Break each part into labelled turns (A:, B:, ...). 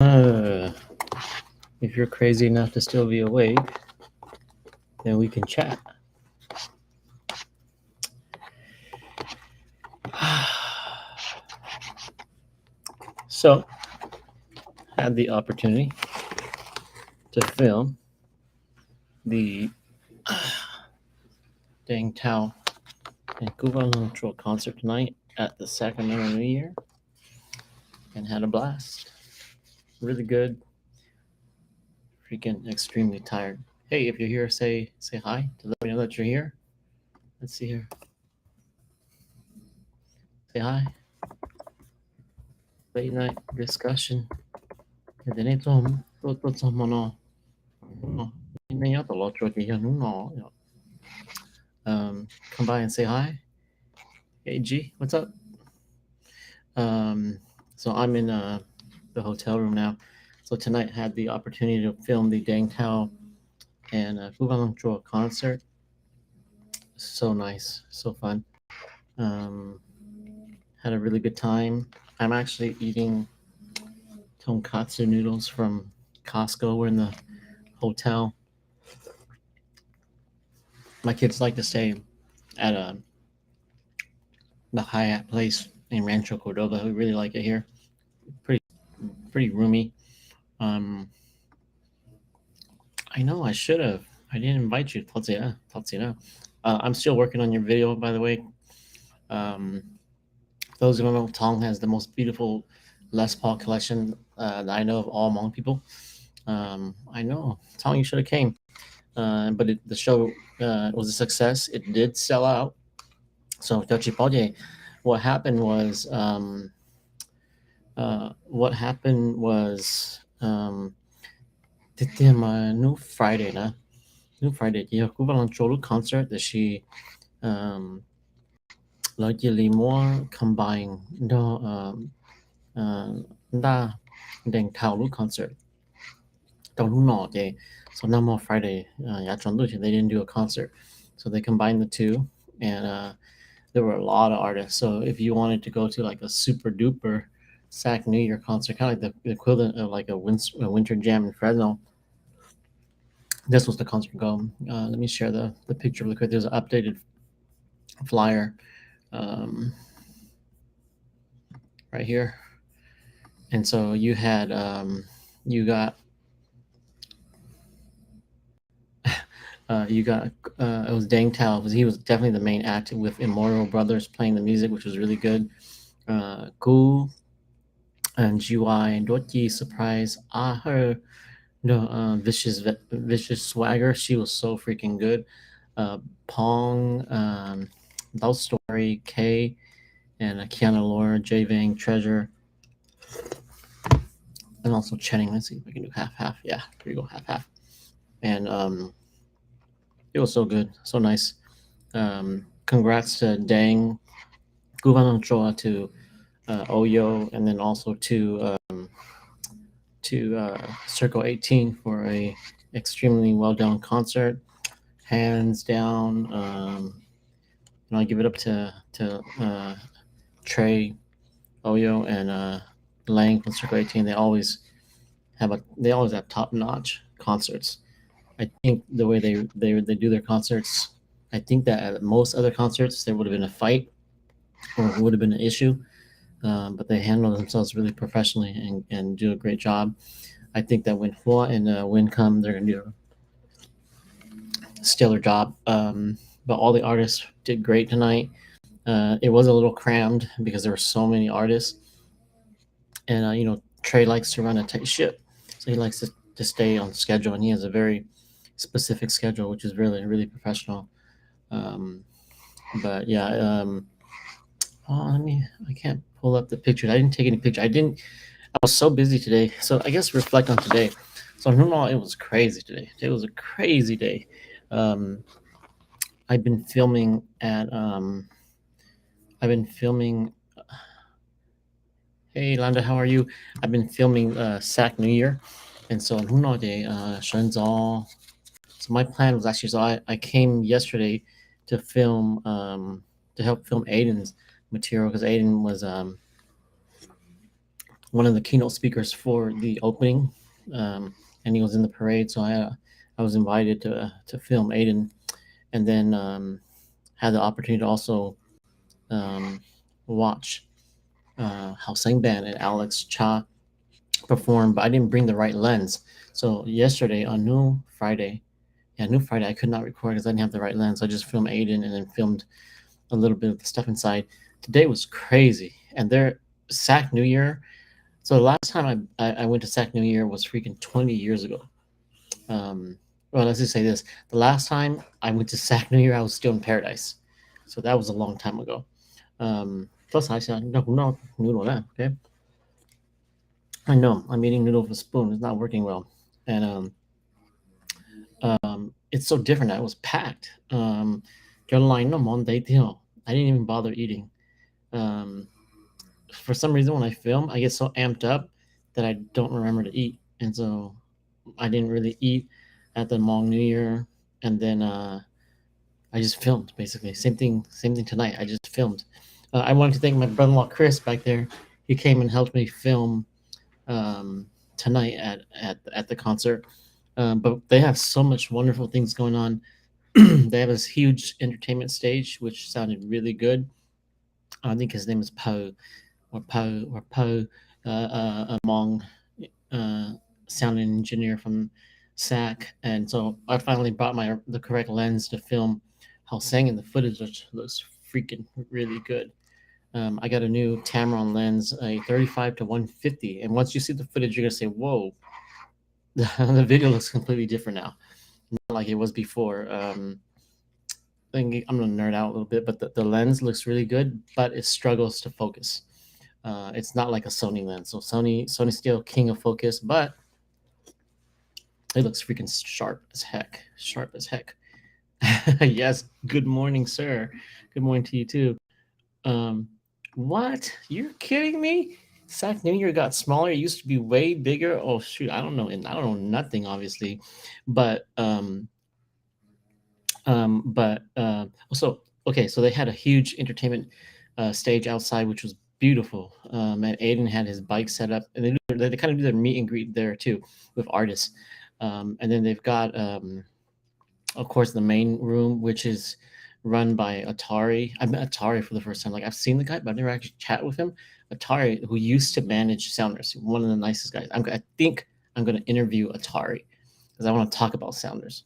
A: If you're crazy enough to still be awake, then we can chat. So, had the opportunity to film the Dang Tao and VajLoogTsua concert tonight at the Sacramento New Year and had a blast. Really good. Freaking extremely tired. Hey, if you're here, say hi to let me know that you're here. Let's see here. Say hi. Late night discussion. Come by and say hi. Hey G, what's up? So I'm in the hotel room now. So tonight had the opportunity to film the Dang Tao and VajLoogTsua concert. So nice, so fun. Had a really good time. I'm actually eating tonkatsu noodles from Costco. We're in the hotel. My kids like to stay at the Hyatt place in Rancho Cordova. We really like it here. Pretty roomy. I know I should have. I didn't invite you. I'm still working on your video, by the way. Those who don't know, Tong has the most beautiful Les Paul collection that I know of all Hmong people. I know, Tong, you should have came. But the show was a success. It did sell out. So Touky, what happened was new Friday na. New Friday, yeah, VajLoogTsua concert that she largely more combined đa đèn thảo concert. So no more Friday. They didn't do a concert, so they combined the two, and there were a lot of artists. So if you wanted to go to like a super duper Sac New Year concert, kind of like the equivalent of like a winter jam in Fresno, this was the concert go. Let me share the picture really quick. There's an updated flyer right here, and so you had you got it was Dang Tao. He was definitely the main act with Immortal Brothers playing the music, which was really good. Cool and GY and Touky surprise. Her vicious swagger. She was so freaking good. Pong, Thao Story, K, and Kiana Laura, J Vang, Treasure, and also Chenning. Let's see if we can do half. Yeah, here we go, half. And it was so good, so nice. Congrats to Dang, VajLoogTsua, to Oyo, and then also to Circle 18 for a extremely well done concert. Hands down, and I give it up to Trey, Oyo, and Lang from Circle 18. They always have top notch concerts. I think the way they do their concerts, I think that at most other concerts there would have been a fight or it would have been an issue, but they handle themselves really professionally and do a great job. I think that when Hua and Win come, they're going to do a stellar job. But all the artists did great tonight. It was a little crammed because there were so many artists, and Trey likes to run a tight ship, so he likes to stay on schedule, and he has a very specific schedule, which is really really professional. But yeah, I can't pull up the pictures. I didn't take any pictures. I was so busy today. So I guess reflect on today. So it was crazy today. It was a crazy day. I've been filming at Hey Landa, how are you? I've been filming Sac New Year, and so so my plan was actually, so I came yesterday to film to help film Aiden's material because Aiden was one of the keynote speakers for the opening, and he was in the parade. So I was invited to film Aiden, and then had the opportunity to also um, watch Hao Seng Band and Alex Cha perform, but I didn't bring the right lens. So yesterday on New Friday, New Friday, I could not record because I didn't have the right lens. I just filmed Aiden and then filmed a little bit of the stuff inside. Today was crazy, and their SAC New Year. So the last time I went to SAC New Year was freaking 20 years ago. Um, well, let's just say this: the last time I went to SAC New Year, I was still in Paradise, so that was a long time ago. Plus, I said, no, no, noodle that. Okay, I know I'm eating noodle with a spoon. It's not working well, and it's so different. I was packed. Your line no Monday deal. I didn't even bother eating. Um, for some reason, when I film, I get so amped up that I don't remember to eat, and so I didn't really eat at the Hmong New Year, and then I just filmed basically. Same thing tonight. I just filmed. I wanted to thank my brother-in-law Chris back there. He came and helped me film um, tonight at the concert. But they have so much wonderful things going on. They have this huge entertainment stage, which sounded really good. I think his name is Poe or Poe, among sound engineer from SAC, and so I finally brought the correct lens to film how sang, and the footage looks freaking really good. I got a new Tamron lens, a 35 to 150, and once you see the footage, you're gonna say, "Whoa, the video looks completely different now, not like it was before." I'm gonna nerd out a little bit, but the lens looks really good, but it struggles to focus. It's not like a Sony lens. So Sony's still king of focus, but it looks freaking sharp as heck. Sharp as heck. Yes. Good morning, sir. Good morning to you too. Um, what? You're kidding me? Sac New Year got smaller. It used to be way bigger. Oh shoot, I don't know, and I don't know nothing, obviously, but so okay, so they had a huge entertainment stage outside, which was beautiful. And Aiden had his bike set up, and they kind of do their meet and greet there too with artists. And then they've got, of course, the main room, which is run by Atari. I met Atari for the first time. Like I've seen the guy, but I've never actually chat with him. Atari, who used to manage Sounders, one of the nicest guys. I think I'm going to interview Atari because I want to talk about Sounders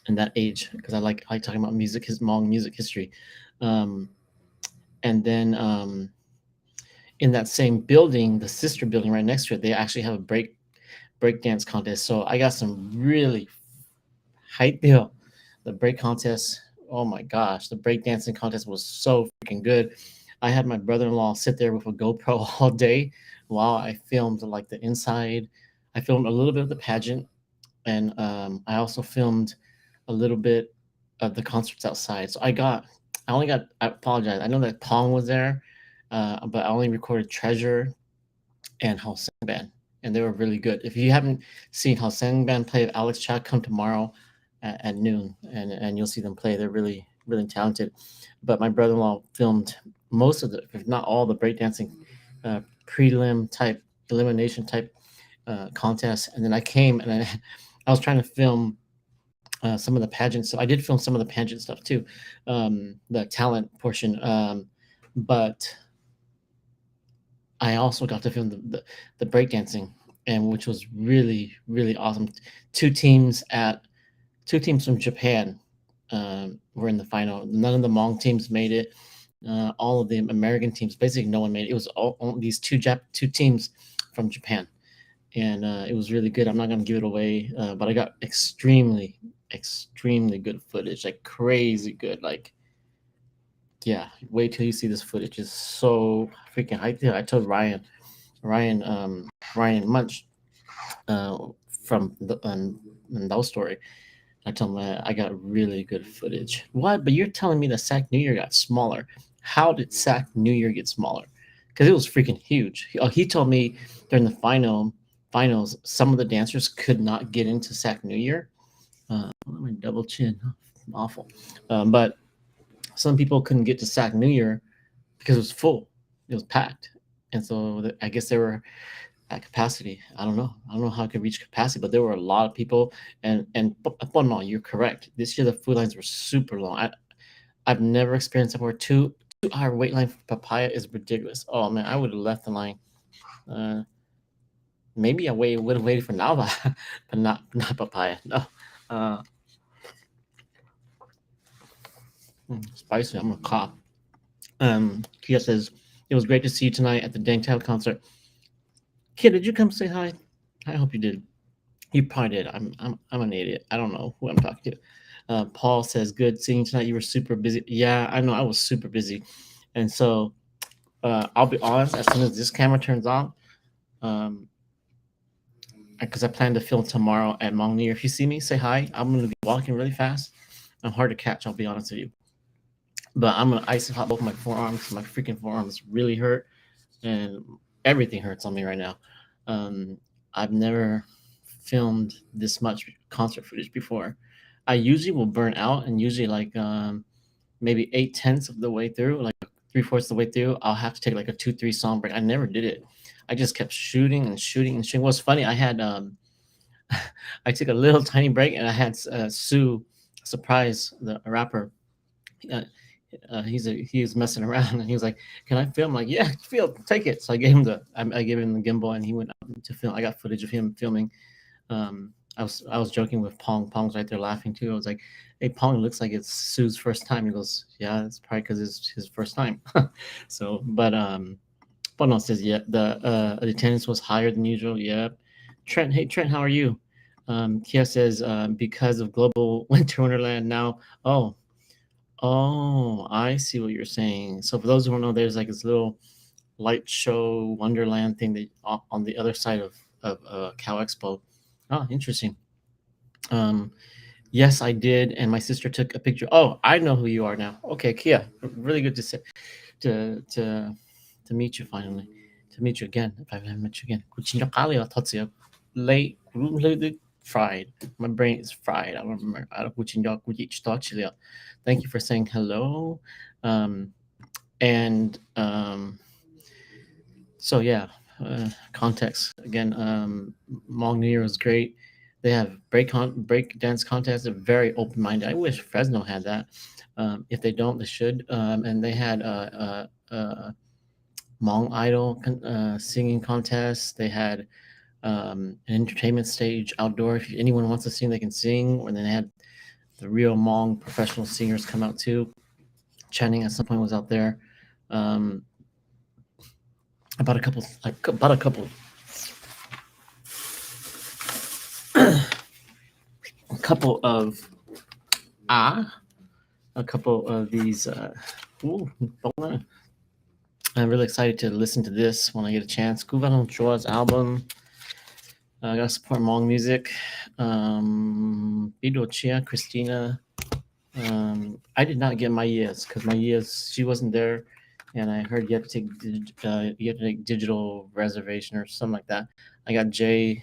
A: in that age because I like talking about music, his Hmong music history. Um, and then in that same building, the sister building right next to it, they actually have a break dance contest. So I got some really hype deal. The break contest, oh my gosh, the break dancing contest was so freaking good. I had my brother-in-law sit there with a GoPro all day while I filmed like the inside. I filmed a little bit of the pageant, and I also filmed a little bit of the concerts outside. So I only got. I apologize. I know that Pong was there, but I only recorded Treasure and Hao Seng Band, and they were really good. If you haven't seen Hao Seng Band play with Alex Cha, come tomorrow at noon, and you'll see them play. They're really talented. But my brother-in-law filmed most of the, if not all, the breakdancing prelim type elimination type contests, and then I came and I was trying to film some of the pageant stuff. I did film some of the pageant stuff too, the talent portion. But I also got to film the breakdancing, and which was really awesome. Two teams at two teams from Japan were in the final. None of the Hmong teams made it. All of the American teams, basically no one made it. It was all these two teams from Japan, and it was really good. I'm not gonna give it away, but I got extremely good footage, like crazy good. Like, yeah, wait till you see this footage. It's so freaking hyped. I told Ryan, Ryan Munch, uh, from the Thao story. I told him I got really good footage. What? But you're telling me the SAC New Year got smaller? How did SAC New Year get smaller? Because it was freaking huge. He told me during the finals, some of the dancers could not get into SAC New Year. My double chin, awful. But some people couldn't get to SAC New Year because it was full. It was packed. and so I guess they were at capacity. I don't know. I don't know how it could reach capacity, but there were a lot of people. But no, you're correct. This year the food lines were super long. I've never experienced somewhere 2 hour wait line for papaya is ridiculous. Oh man, I would have left the line. Uh, Maybe would have waited for Nava, but not papaya. No. Uh, Spicy. I'm gonna cough. Kia says it was great to see you tonight at the Dang Tao concert. Kia, did you come say hi? I hope you did. You probably did. I'm an idiot. I don't know who I'm talking to. Paul says, "Good seeing you tonight. You were super busy." Yeah, I know. I was super busy, and so I'll be honest. As soon as this camera turns on, because I plan to film tomorrow at Hmong New Year. If you see me, say hi. I'm gonna be walking really fast. I'm hard to catch. I'll be honest with you. But I'm gonna ice hot both my forearms. My freaking forearms really hurt, and everything hurts on me right now. Um, I've never filmed this much concert footage before. I usually will burn out, and usually like maybe 8/10 of the way through, like 3/4 of the way through, I'll have to take like a 2-3 song break. I never did it. I just kept shooting and shooting and shooting. What's funny, I had I took a little tiny break, and I had Sue Surprise, the rapper. Uh, he was messing around, and he was like, "Can I film?" I'm like, "Yeah, take it." So I gave him the gimbal, and he went out to film. I got footage of him filming. I was joking with Pong. Pong's right there laughing too. I was like, "Hey, Pong, it looks like it's Sue's first time." He goes, "Yeah, it's probably because it's his first time." So, but no, says yeah, the attendance was higher than usual. Yep. Trent, hey Trent, how are you? Kia says because of global winter wonderland now. Oh, oh, I see what you're saying. So for those who don't know, there's like this little light show wonderland thing that on the other side of Cow Expo. Oh, interesting. Um, yes, I did, and my sister took a picture. Oh, I know who you are now. Okay, Kia, really good to to to meet you finally. To meet you again, if I haven't met you again. Kuchinakali Tatsuya. Late fried. My brain is fried. I don't remember. Thank you for saying hello. Um, and so yeah, context again. Hmong New Year was great. They have break dance contests. They're very open minded. I wish Fresno had that. If they don't, they should. And they had Hmong Idol singing contests. They had an entertainment stage outdoor. If anyone wants to sing, they can sing. And then they had the real Hmong professional singers come out too. Chenning at some point was out there. Um, about a couple, a couple of a couple of these. Ooh, I'm really excited to listen to this when I get a chance. VajLoogTsua's album. I gotta support Hmong music. Chia, Christina. I did not get my years because my years she wasn't there, and I heard you have to take digital reservation or something like that. I got Jay,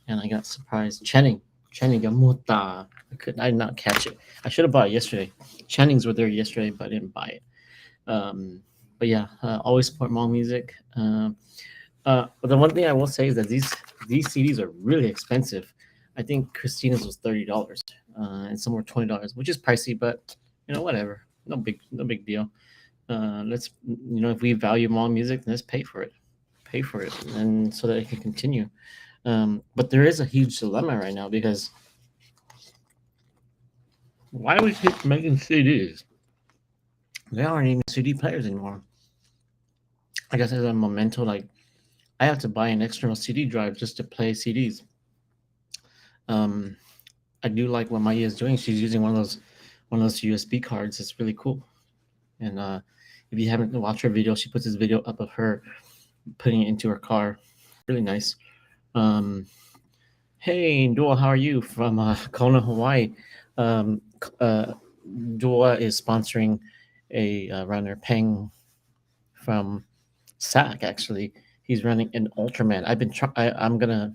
A: and I got surprised Chenning Gamuta. I did not catch it. I should have bought it yesterday. Chennings were there yesterday, but I didn't buy it. But yeah, always support Hmong music. But the one thing I will say is that these CDs are really expensive. I think Christina's was $30, and some were $20, which is pricey, but whatever. No big deal. Let's if we value Hmong music, then let's pay for it, and so that it can continue. But there is a huge dilemma right now because why do we keep making CDs? There aren't even CD players anymore. I guess as a memento, like I have to buy an external CD drive just to play CDs. Um, I do like what Maya is doing. She's using one of those USB cards. It's really cool. And if you haven't watched her video, she puts this video up of her putting it into her car. Really nice. Hey, Dua, how are you from Kona, Hawaii? Um, Dua is sponsoring a runner, Peng from SAC. Actually, he's running an Ultraman. I'm gonna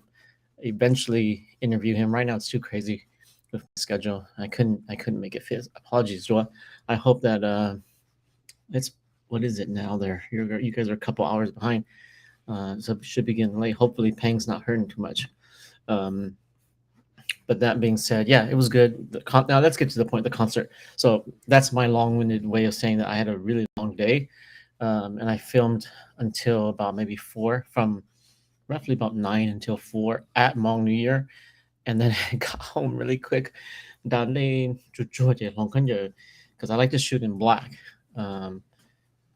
A: eventually interview him. Right now, it's too crazy with my schedule. I couldn't make it fit. Apologies, Dua. I hope that it's what is it now? You guys are a couple hours behind, so it should be getting late. Hopefully, Pang's not hurting too much. Um, but that being said, yeah, it was good. Now let's get to the point. The concert. So that's my long-winded way of saying that I had a really long day, and I filmed until about maybe 4, from roughly about 9 until 4 at Hmong New Year, and then I got home really quick. Because I like to shoot in black. Um,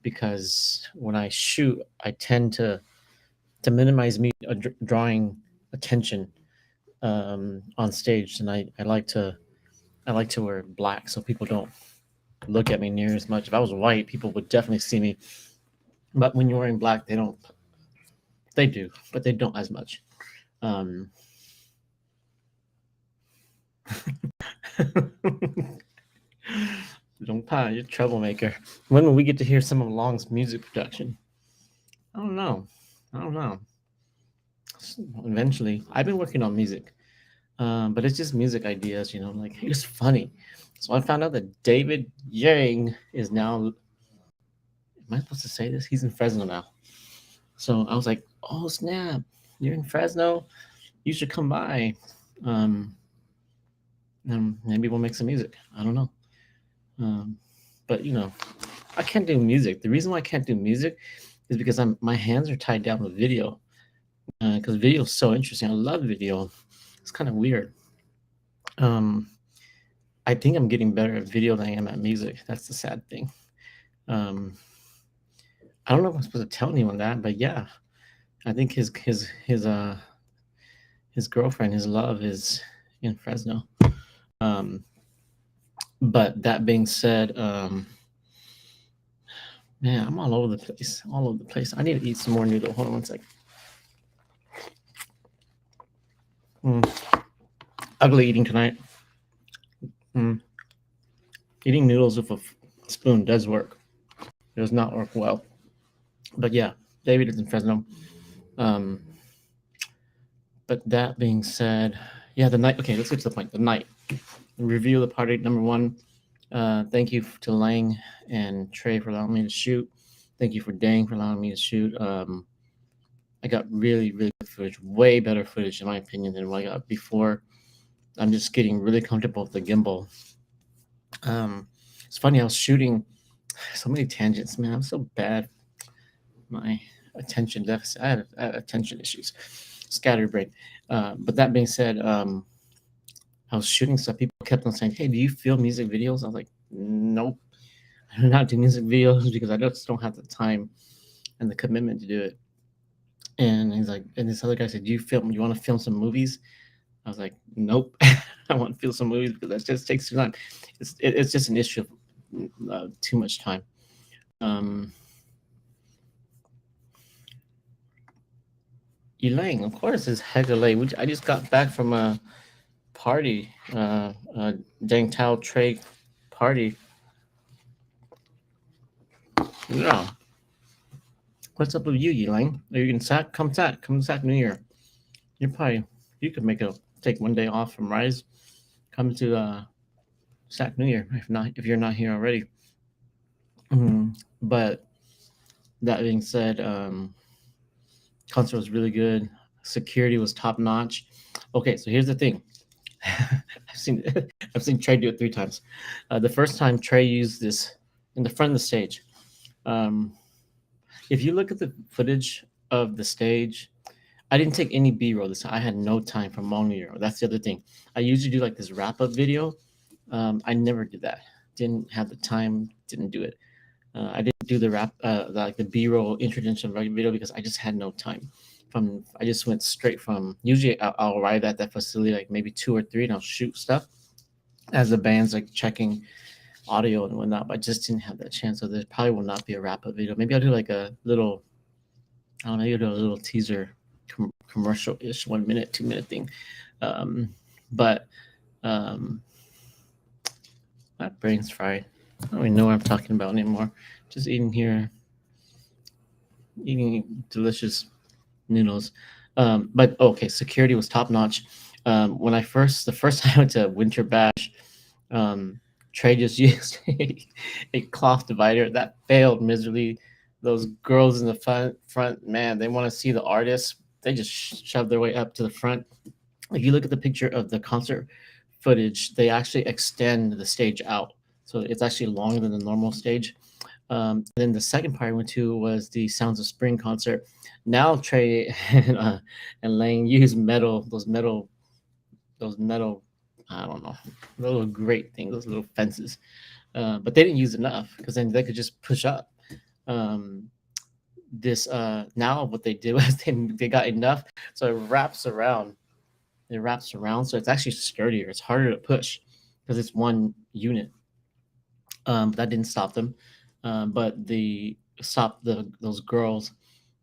A: because when I shoot, I tend to minimize me drawing attention on stage, and I like to wear black so people don't look at me near as much. If I was white, people would definitely see me, but when you're wearing black, they don't. They do, but they don't as much. Um, don't pie, you're a troublemaker. When will we get to hear some of Long's music production? I don't know. I don't know. Eventually, I've been working on music, but it's just music ideas, like it's funny. So I found out that David Yang is now. Am I supposed to say this? He's in Fresno now. So I was like, oh snap, you're in Fresno. You should come by. Um, and maybe we'll make some music. I don't know. But I can't do music. The reason why I can't do music is because my hands are tied down with video. Because video is so interesting. I love video. It's kind of weird. I think I'm getting better at video than I am at music. That's the sad thing. I don't know if I'm supposed to tell anyone that, but yeah, I think his girlfriend, his love, is in Fresno. But that being said, man, I'm all over the place. All over the place. I need to eat some more noodle. Hold on one sec. Ugly eating tonight. Eating noodles with a spoon does work. It does not work well. But yeah, David is in Fresno. But that being said, yeah, the night. Okay, let's get to the point. The night. Review of the party. Number 1. Thank you to Lang and Trey for allowing me to shoot. Thank you for Dang for allowing me to shoot. I got really, really good footage. Way better footage, in my opinion, than what I got before. I'm just getting really comfortable with the gimbal. It's funny, I was shooting so many tangents, man. I'm so bad. My attention deficit. I have attention issues. Scatterbrain. But that being said, I was shooting stuff. People kept on saying, "Hey, do you film music videos?" I was like, "Nope, I do not do music videos because I just don't have the time and the commitment to do it." And he's like, and this other guy said, "Do you film? You want to film some movies?" I was like, "Nope, I want to film some movies because that just takes too long. It's just an issue of too much time." Elaine, of course, is heck of late. I just got back from a party, Dang Tao Trey party. Yeah. What's up with you, Elaine? Are you in Sac? Come to Sac New Year. You could take one day off from Rise. Come to Sac New Year if you're not here already. But that being said, concert was really good. Security was top notch. Okay, so here's the thing. I've seen Trey do it 3 times. The first time Trey used this in the front of the stage. If you look at the footage of the stage, I didn't take any B-roll this time. I had no time for Hmong New Year. That's the other thing. I usually do like this wrap-up video. I never did that. Didn't have the time. Didn't do it. I didn't do the the B-roll introduction video because I just had no time. I just went straight from. Usually, I'll arrive at that facility like maybe 2 or 3, and I'll shoot stuff as the band's like checking audio and whatnot. But I just didn't have that chance. So there probably will not be a wrap-up video. Maybe I'll do like a little. I don't know. Maybe I'll do a little teaser commercial-ish 1 minute, 2 minute thing. But my brain's fried. I don't even know what I'm talking about anymore. Just eating delicious noodles. But okay, security was top notch. The first time I went to Winter Bash, Trey just used a cloth divider that failed miserably. Those girls in the front, man, they want to see the artists. They just shove their way up to the front. If you look at the picture of the concert footage, they actually extend the stage out, so it's actually longer than the normal stage. Then the second part I went to was the Sounds of Spring concert. Now Trey and Lang use those metal, I don't know, little grate things, those little fences. But they didn't use enough because then they could just push up. Um, this Now what they did was they got enough, so it wraps around. It wraps around, so it's actually sturdier. It's harder to push because it's one unit. That didn't stop them, but the stopped those girls,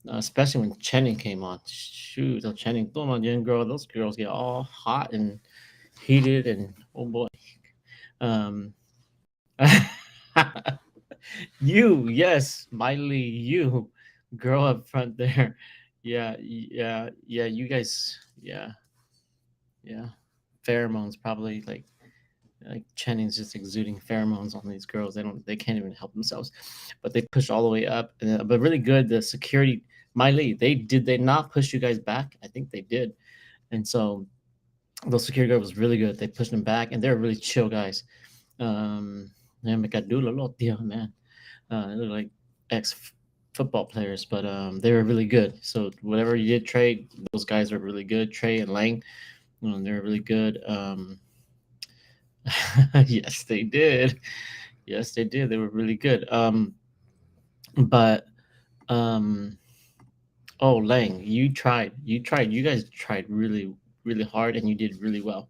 A: especially when Chenning came on. Shoot, those Chenning, those girls get all hot and heated, and oh boy. Um, yes, Miley, you girl up front there. Yeah, yeah. You guys, yeah. Pheromones probably like Chenning's just exuding pheromones on these girls. They can't even help themselves, but they push all the way up. But really good. The security, Miley, they not push you guys back? I think they did, and so those security guard was really good. They pushed them back, and they're really chill guys. Man, man. They look like ex football players, but they were really good. So whatever you did, Trey, those guys were really good. Trey and Lang, they were really good. Yes, they did. Yes, they did. They were really good. But um, oh, Lang, you tried. You tried. You guys tried really, really hard, and you did really well.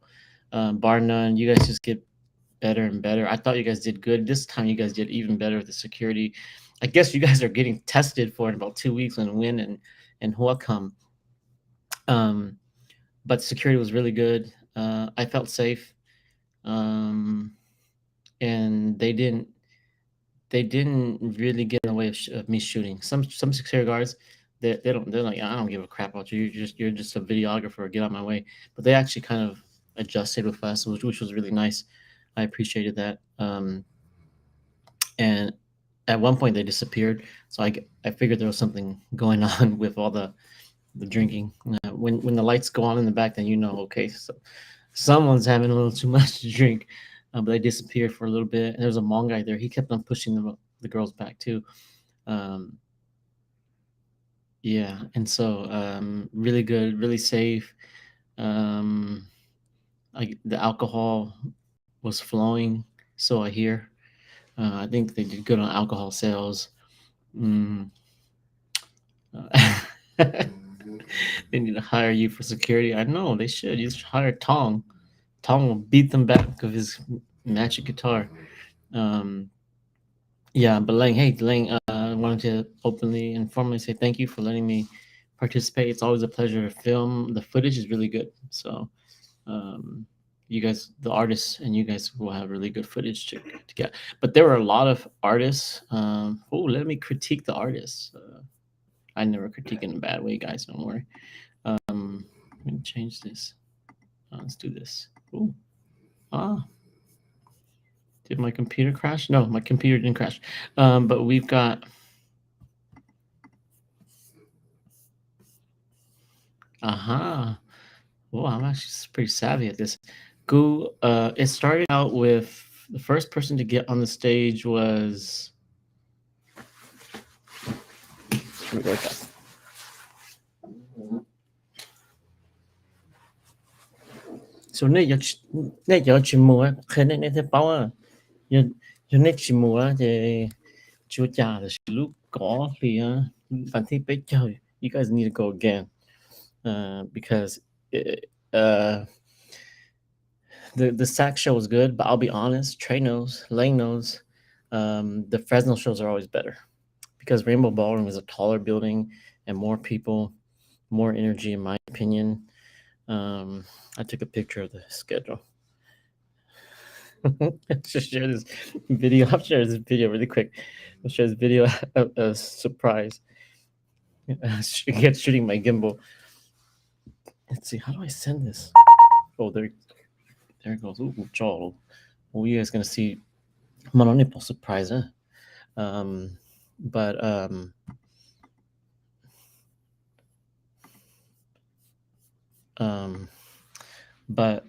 A: Bar none. You guys just get better and better. I thought you guys did good. This time, you guys did even better with the security. I guess you guys are getting tested for in about 2 weeks when Win and Hua come. Um, but security was really good. I felt safe, um, and they didn't really get in the way of me shooting. Some security guards, they're like, I don't give a crap about you. You're just a videographer. Get out my way. But they actually kind of adjusted with us, which was really nice. I appreciated that. And at one point they disappeared, so I figured there was something going on with all the drinking. When the lights go on in the back, then okay, so someone's having a little too much to drink. But they disappeared for a little bit, and there was a Hmong guy there. He kept on pushing the girls back too. Um, yeah, and so really good, really safe. Um, the alcohol was flowing, so I hear. I think they did good on alcohol sales. Mm. They need to hire you for security. I know they should. You should hire Tong. Tong will beat them back with his magic guitar. Um, yeah, but Lang, hey, Lang, I wanted to openly and formally say thank you for letting me participate. It's always a pleasure to film. The footage is really good. So, um, you guys, the artists, and you guys will have really good footage to get. But there were a lot of artists. Let me critique the artists. I never critique in a bad way, guys. Don't worry. Let me change this. Let's do this. Oh, ah, did my computer crash? No, my computer didn't crash. But we've got. Aha. Well, I'm actually pretty savvy at this. It started out with the first person to get on the stage was. Let me go with that. So nãy giờ chỉ mua khởi nên thế bao à giờ giờ nãy chỉ mua thì chúa cha là lúc có thì phản thị bé trời, you guys need to go again, because the sax show was good, but I'll be honest, Trey knows, Lang knows, the Fresno shows are always better because Rainbow Ballroom is a taller building and more people, more energy, in my opinion. I took a picture of the schedule. Just share this video. I'll share this video really quick. I'll share this video a surprise. Get shooting my gimbal. Let's see. How do I send this? Oh, there it goes. Ooh, Joel. Well, you guys gonna see Manonipo surprise, huh? Um, but um, but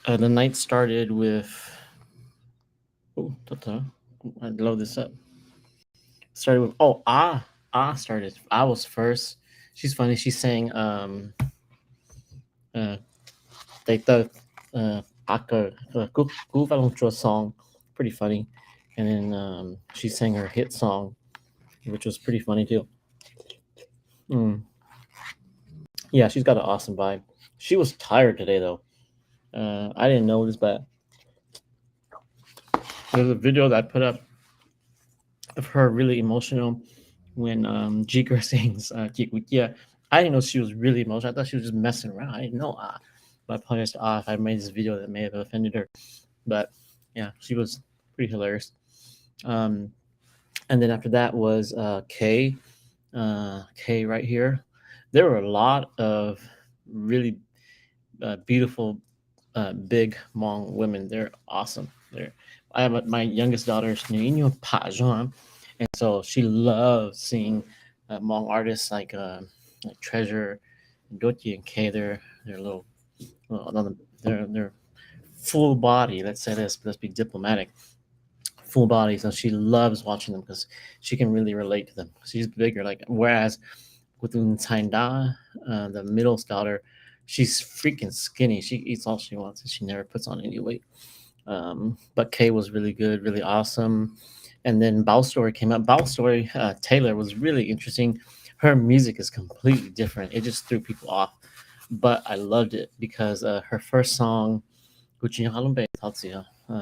A: the night started with. Oh, I load this up. Started with started. I was first. She's funny. She sang uh they thought VajLoogTsua song, pretty funny, and then she sang her hit song, which was pretty funny too. Mm. Yeah, she's got an awesome vibe. She was tired today though. I didn't notice, but there's a video that I put up of her really emotional when Jigger sings yeah. I didn't know she was really emotional. I thought she was just messing around. I didn't know. But I apologize to if I made this video that may have offended her. But yeah, she was pretty hilarious. Um, and then after that was K right here. There were a lot of really beautiful, big Hmong women. They're awesome. I have my youngest daughter's Nino Pajon, and so she loves seeing Hmong artists like Treasure, Touky, and K. They're little, well, they're full body. Let's say this. Let's be diplomatic. Full body, so she loves watching them because she can really relate to them. She's bigger, like whereas with Tsainda, the middle daughter, she's freaking skinny. She eats all she wants and she never puts on any weight. But Kay was really good, really awesome. And then Bao Story came out. Bao Story Taylor was really interesting. Her music is completely different. It just threw people off, but I loved it because her first song, Gucci Halumbe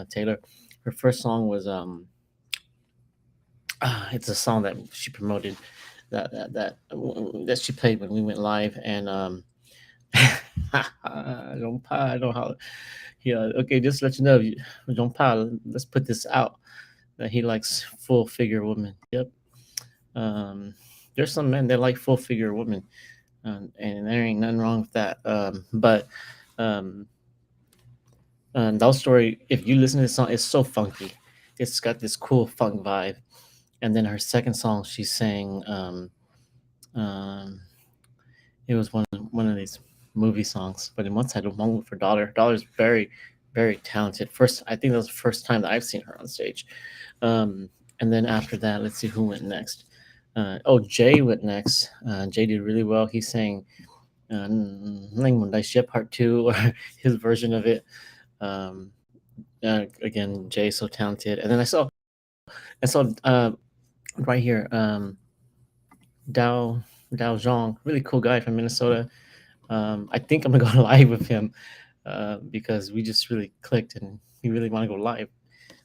A: Taylor, her first song was it's a song that she promoted that she played when we went live and I don't how yeah, okay, just to let you know, John Paul, let's put this out that he likes full figure women. Yep. There's some men that like full figure women, and there ain't nothing wrong with that. But um, that story, if you listen to this song, it's so funky. It's got this cool funk vibe. And then her second song, she sang. It was one of these movie songs, but in one side, one with her daughter. Her daughter's very talented. First, I think that was the first time that I've seen her on stage. And then after that, let's see who went next. Jay went next. Jay did really well. He sang Part Two, or his version of it. Um, again, Jay's so talented. And then I saw right here, Dao Dao Zhang, really cool guy from Minnesota. I think I'm gonna go live with him because we just really clicked and he really want to go live.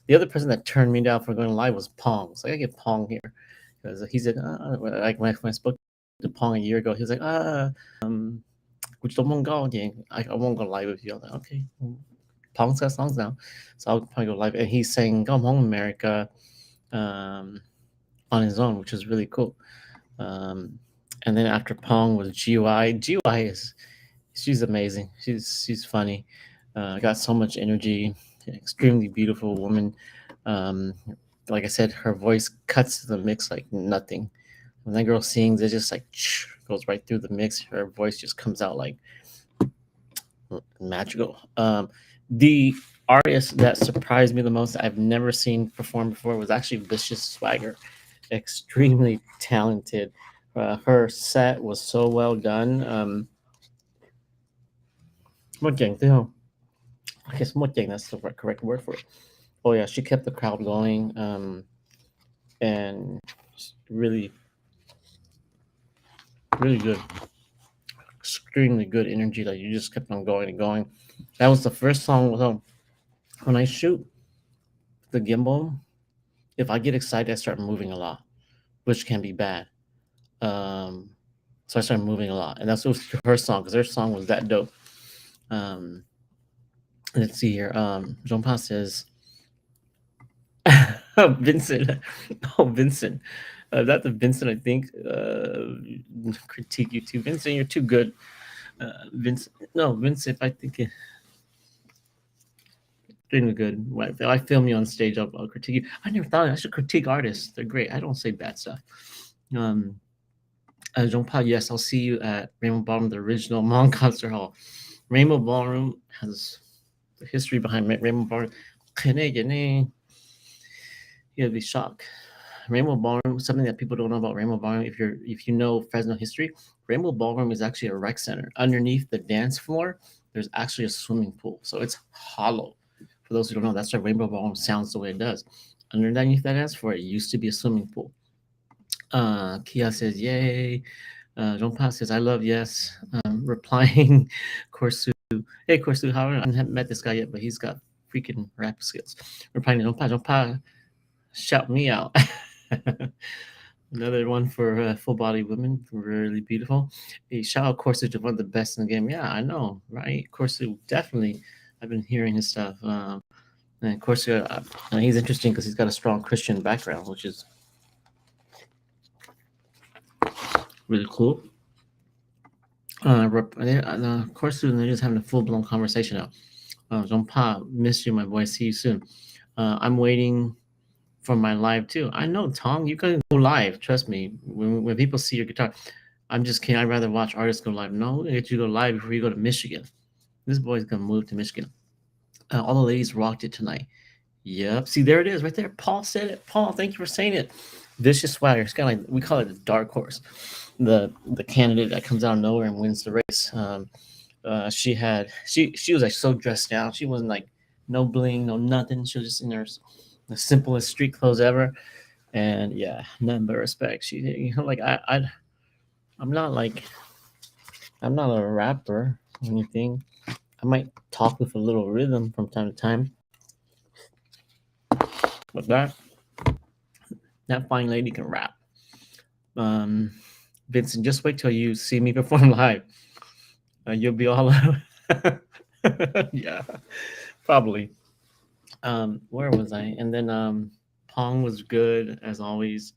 A: The other person that turned me down for going live was Pong. So I gotta get Pong here because he said, like when I spoke to Pong a year ago, he was like, which don't want to go, I won't go live with you. I'm like, okay, Pong's got songs now, so I'll probably go live. And he's saying "Come Home America" um, on his own, which is really cool. And then after Pong was GY. GY is she's amazing. She's funny. Got so much energy. Extremely beautiful woman. Um, like I said, her voice cuts to the mix like nothing. When that girl sings, it just like goes right through the mix. Her voice just comes out like magical. The artist that surprised me the most that I've never seen perform before was actually Vicious Swagger. Extremely talented. Her set was so well done. Một chàng thấy không? I guess một chàng, that's the correct word for it. Oh yeah, she kept the crowd going, and really, really good, extremely good energy. Like you just kept on going and going. That was the first song. So when I shoot the gimbal, if I get excited, I start moving a lot, which can be bad. Um, so I started moving a lot, and that's what was her song because her song was that dope. Um, let's see here. Jean Paul says, Vincent. Oh, Vincent. That's the Vincent, I think. Critique you too. Vincent, you're too good. Vincent. No, Vincent, I think. Doing good. I film you on stage. I'll critique you. I never thought I should critique artists. They're great. I don't say bad stuff. Jean-Paul, yes, I'll see you at Rainbow Ballroom, the original Hmong concert hall. Rainbow Ballroom has the history behind Rainbow Ballroom. You'll be shocked. Rainbow Ballroom, something that people don't know about Rainbow Ballroom. If you know Fresno history, Rainbow Ballroom is actually a rec center. Underneath the dance floor, there's actually a swimming pool, so it's hollow. For those who don't know, that's why Rainbow Ballroom sounds the way it does. Underneath that dance floor, it used to be a swimming pool. Kia says, "Yay." Jean-Paul says, "I love yes." Replying, Corsu. Hey, Corsu, how are you? I haven't met this guy yet, but he's got freaking rap skills. Replying to Jean-Paul. Jean-Paul, shout me out. Another one for full body women, really beautiful. Hey, shout out Corsu to one of the best in the game. Yeah, I know, right? Corsu, definitely. I've been hearing his stuff. And Corsu, he's interesting because he's got a strong Christian background, which is really cool. Of course, they're just having a full blown conversation now. Jean-Paul, miss you, my boy. See you soon. I'm waiting for my live too. I know, Tong, you can go live. Trust me. When people see your guitar, I'm just kidding. I'd rather watch artists go live. No, get you go live before you go to Michigan. This boy's gonna move to Michigan. All the ladies rocked it tonight. Yep. See, there it is, right there. Paul said it. Paul, thank you for saying it. Vicious Swagger. It's kind of like we call it the dark horse, the candidate that comes out of nowhere and wins the race. She was like so dressed down. She wasn't like no bling, no nothing. She was just in her the simplest street clothes ever, and yeah, nothing but respect. She, like I'm not like I'm not a rapper or anything. I might talk with a little rhythm from time to time, but that fine lady can rap. Vincent, just wait till you see me perform live. You'll be all yeah, probably. Where was I? And then Pong was good as always.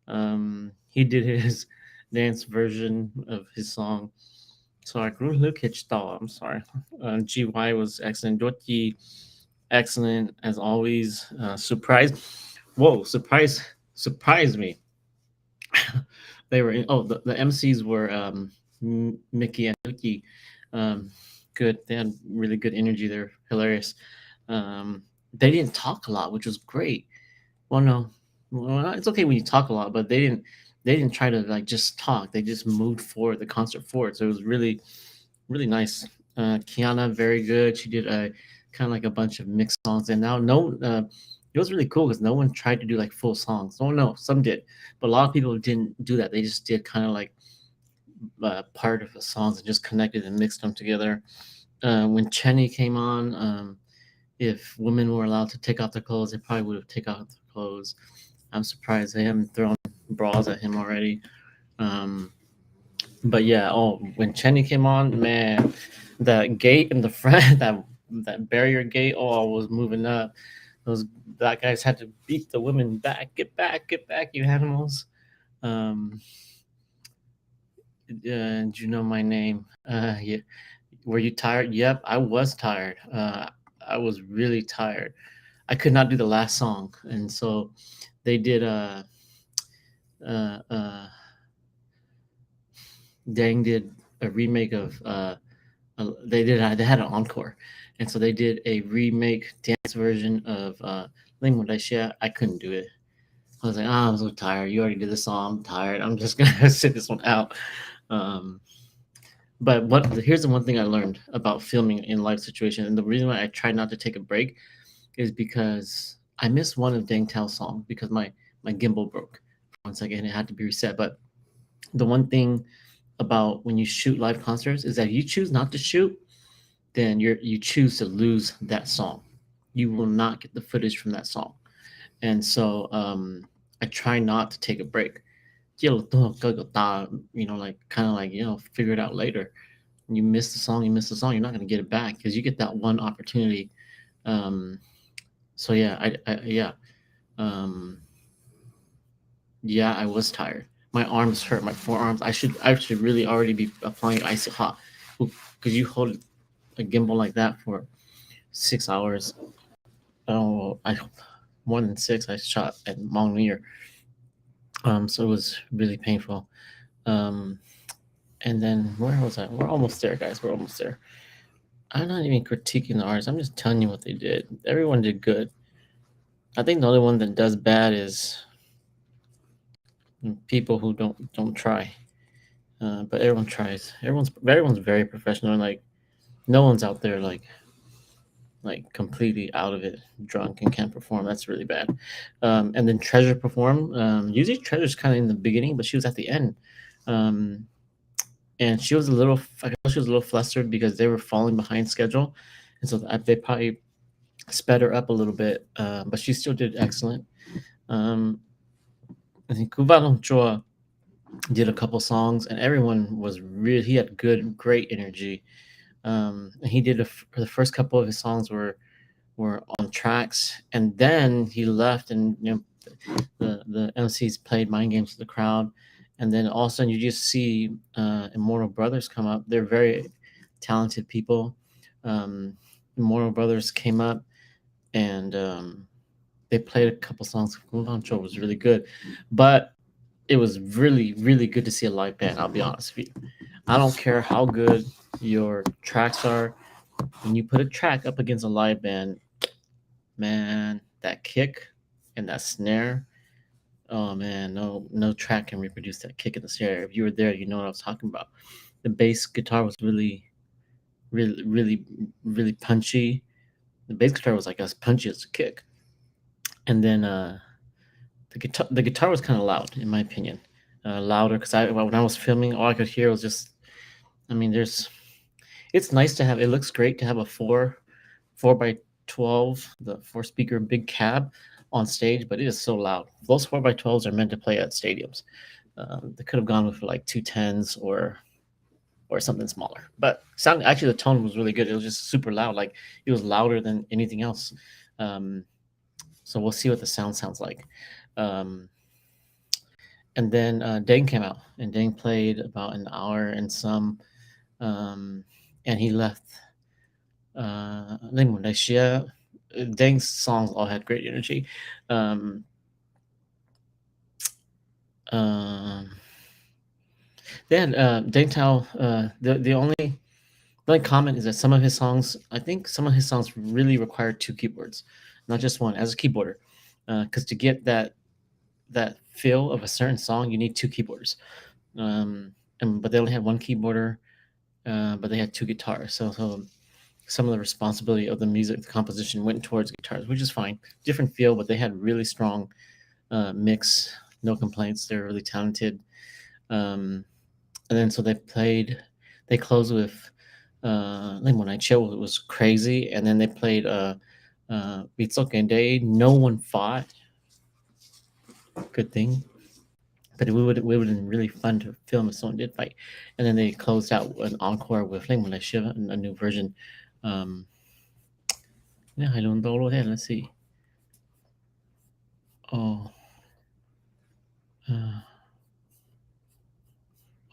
A: He did his dance version of his song. Sorry, I'm sorry. GY was excellent. Touky, excellent as always. Surprise! Whoa, surprise me. They were the MCs were Mickey and Touky. Good. They had really good energy. They're hilarious. They didn't talk a lot, which was great. Well, no, well, it's okay when you talk a lot, but they didn't try to like just talk. They just moved forward the concert forward. So it was really nice. Kiana, very good. She did a kind of like a bunch of mixed songs, and now no, it was really cool because no one tried to do like full songs. Oh no, some did, but a lot of people didn't do that. They just did kind of like part of the songs and just connected and mixed them together. When Chenny came on, if women were allowed to take off their clothes, they probably would have taken off their clothes. I'm surprised they haven't thrown bras at him already. But yeah, when Chenny came on, man, that gate in the front, that barrier gate, I was moving up. Those black guys had to beat the women back, get back, you animals. And you know my name. Yeah. Were you tired? Yep, I was tired. I was really tired. I could not do the last song, and so they did uh, uh, Dang did a remake of they had an encore, and so they did a remake dance version of Ling Malaysia. I couldn't do it. I was like, I'm so tired. You already did the song. I'm tired. I'm just gonna sit this one out. But here's the one thing I learned about filming in live situation, and the reason why I try not to take a break is because I missed one of Dang Tao's song because my gimbal broke. Once again, it had to be reset. But the one thing about when you shoot live concerts is that if you choose not to shoot, then you choose to lose that song. You will not get the footage from that song, and so I try not to take a break. Like kind of like figure it out later. When you miss the song, you miss the song. You're not going to get it back because you get that one opportunity. So yeah, um, yeah, I was tired. My arms hurt, my forearms. I should really already be applying icy hot because you hold a gimbal like that for 6 hours. I more than 6 I shot at Hmong New Year. So it was really painful. Um, and then where was I? We're almost there, guys. We're almost there. I'm not even critiquing the artists. I'm just telling you what they did. Everyone did good. I think the only one that does bad is people who don't try. But everyone tries. Everyone's very professional. Like no one's out there like completely out of it, drunk and can't perform. That's really bad. And then Treasure performed. Usually Treasure's kind of in the beginning, but she was at the end. And she was a little. I guess she was a little flustered because they were falling behind schedule, and so they probably sped her up a little bit. But she still did excellent. I think VajLoogTsua did a couple songs, and everyone was really. He had great energy. He did the first couple of his songs were on tracks, and then he left, and the MCs played mind games to the crowd, and then all of a sudden you just see Immortal Brothers come up. They're very talented people. Immortal Brothers came up, and they played a couple songs. VajLoogTsua was really good, but it was really really good to see a live band. I'll be honest with you. I don't care how good your tracks are. When you put a track up against a live band, man, that kick and that snare, oh man, no track can reproduce that kick and the snare. If you were there, you know what I was talking about. The bass guitar was really punchy. The bass guitar was like as punchy as the kick, and then the guitar was kind of loud in my opinion, louder because when I was filming, all I could hear was just. I mean, it's nice to have. It looks great to have a 4x12, the 4 speaker big cab on stage, but it is so loud. Those 4x12s are meant to play at stadiums. They could have gone with like 210s or something smaller. But actually the tone was really good. It was just super loud. Like it was louder than anything else. So we'll see what the sound sounds like. And then Dang came out, and Dang played about an hour and some, and he left. Dang's songs all had great energy. Then Dang Thao, the only comment is that some of his songs, I think some of his songs really require 2 keyboards, not just one. As a keyboarder, because to get that feel of a certain song, you need 2 keyboards. But they only had 1 keyboarder, but they had 2 guitars. So some of the responsibility of the music, the composition went towards guitars, which is fine. Different feel, but they had really strong mix. No complaints. They're really talented. And then so they closed with When I Chill. It was crazy. And then they played VajLoogTsua Day. No one fought. Good thing. But it would have been really fun to film if someone did fight. And then they closed out an encore with When I Chill, a new version. Yeah, I don't know. Let's see. Oh.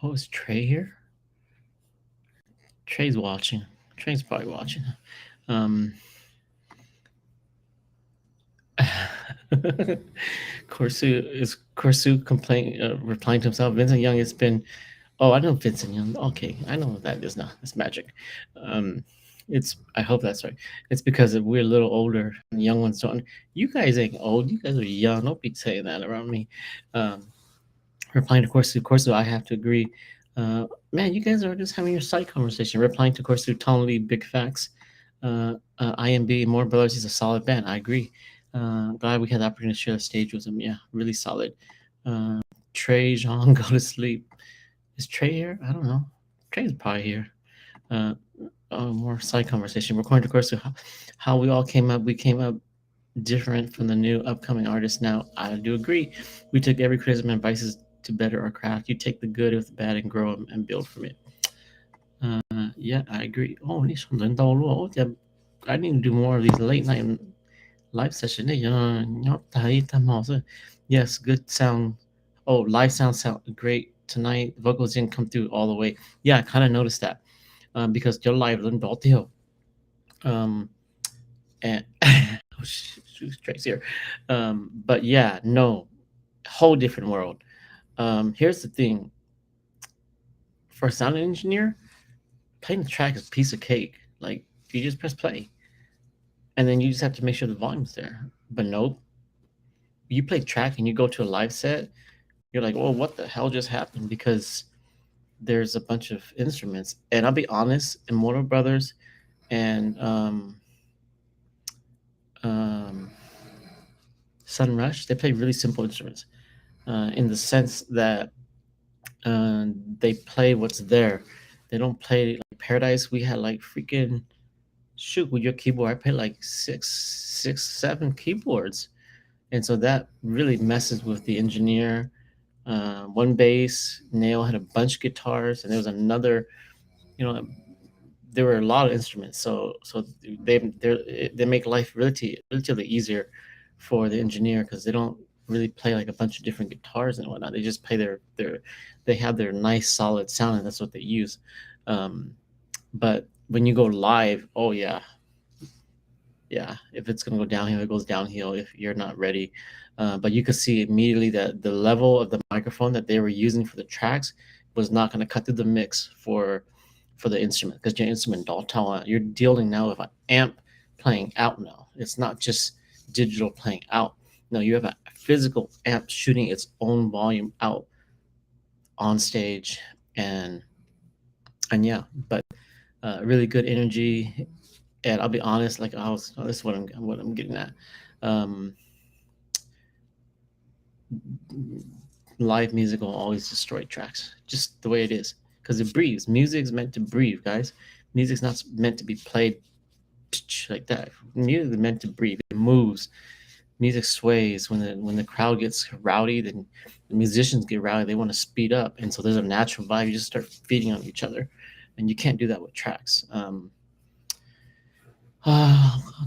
A: Oh, is Trey here? Trey's watching. Trey's probably watching. Corsu replying to himself. Vincent Young has been. Oh, I know Vincent Young. Okay, I know what that is now. It's magic. It's. I hope that's right. It's because we're a little older. And young ones don't. You guys ain't old. You guys are young. Don't be saying that around me. Replying to Corsu, I have to agree. Man, you guys are just having your side conversation. Replying to Corsu, totally big facts. IMB, More Brothers is a solid band. I agree. Glad we had the opportunity to share the stage with him. Yeah, really solid. Trey, Jean, go to sleep. Is Trey here? I don't know. Trey's probably here. More side conversation. According to Corsu, how we all came up. We came up different from the new upcoming artists. Now, I do agree. We took every criticism and advices to better our craft. You take the good with the bad and grow them and build from it. Yeah, I agree. Oh, I need to do more of these late night live sessions. Yes, good sound. Oh, live sound great tonight. Vocals didn't come through all the way. Yeah, I kind of noticed that because your live didn't and Oh, shoot, Trey's here. But yeah, no, whole different world. Here's the thing: for a sound engineer, playing the track is a piece of cake. Like you just press play, and then you just have to make sure the volume's there. But nope, you play track and you go to a live set, you're like, "Oh, what the hell just happened?" Because there's a bunch of instruments, and I'll be honest, Immortal Brothers and um, Sunrush, they play really simple instruments in the sense that they play what's there. They don't play like Paradise. We had like freaking shoot with your keyboard. I played like six, seven keyboards, and so that really messes with the engineer. One bass, Nail had a bunch of guitars, and there was another. You know, there were a lot of instruments, so they make life relatively easier for the engineer because they don't really play like a bunch of different guitars and whatnot. They just play they have their nice solid sound, and that's what they use. Um, but when you go live, oh yeah, if it's going to go downhill, it goes downhill if you're not ready. But you could see immediately that the level of the microphone that they were using for the tracks was not going to cut through the mix for the instrument because your instrument Thao, you're dealing now with an amp playing out now. It's not just digital playing out. No, you have a physical amp shooting its own volume out on stage, and yeah, but really good energy. And I'll be honest, like this is what I'm getting at. Um, Live music will always destroy tracks, just the way it is, because it breathes. Music's meant to breathe, guys. Music's not meant to be played like that. Music is meant to breathe. It moves. Music sways. When the crowd gets rowdy, then the musicians get rowdy. They want to speed up, and so there's a natural vibe. You just start feeding on each other, and you can't do that with tracks. I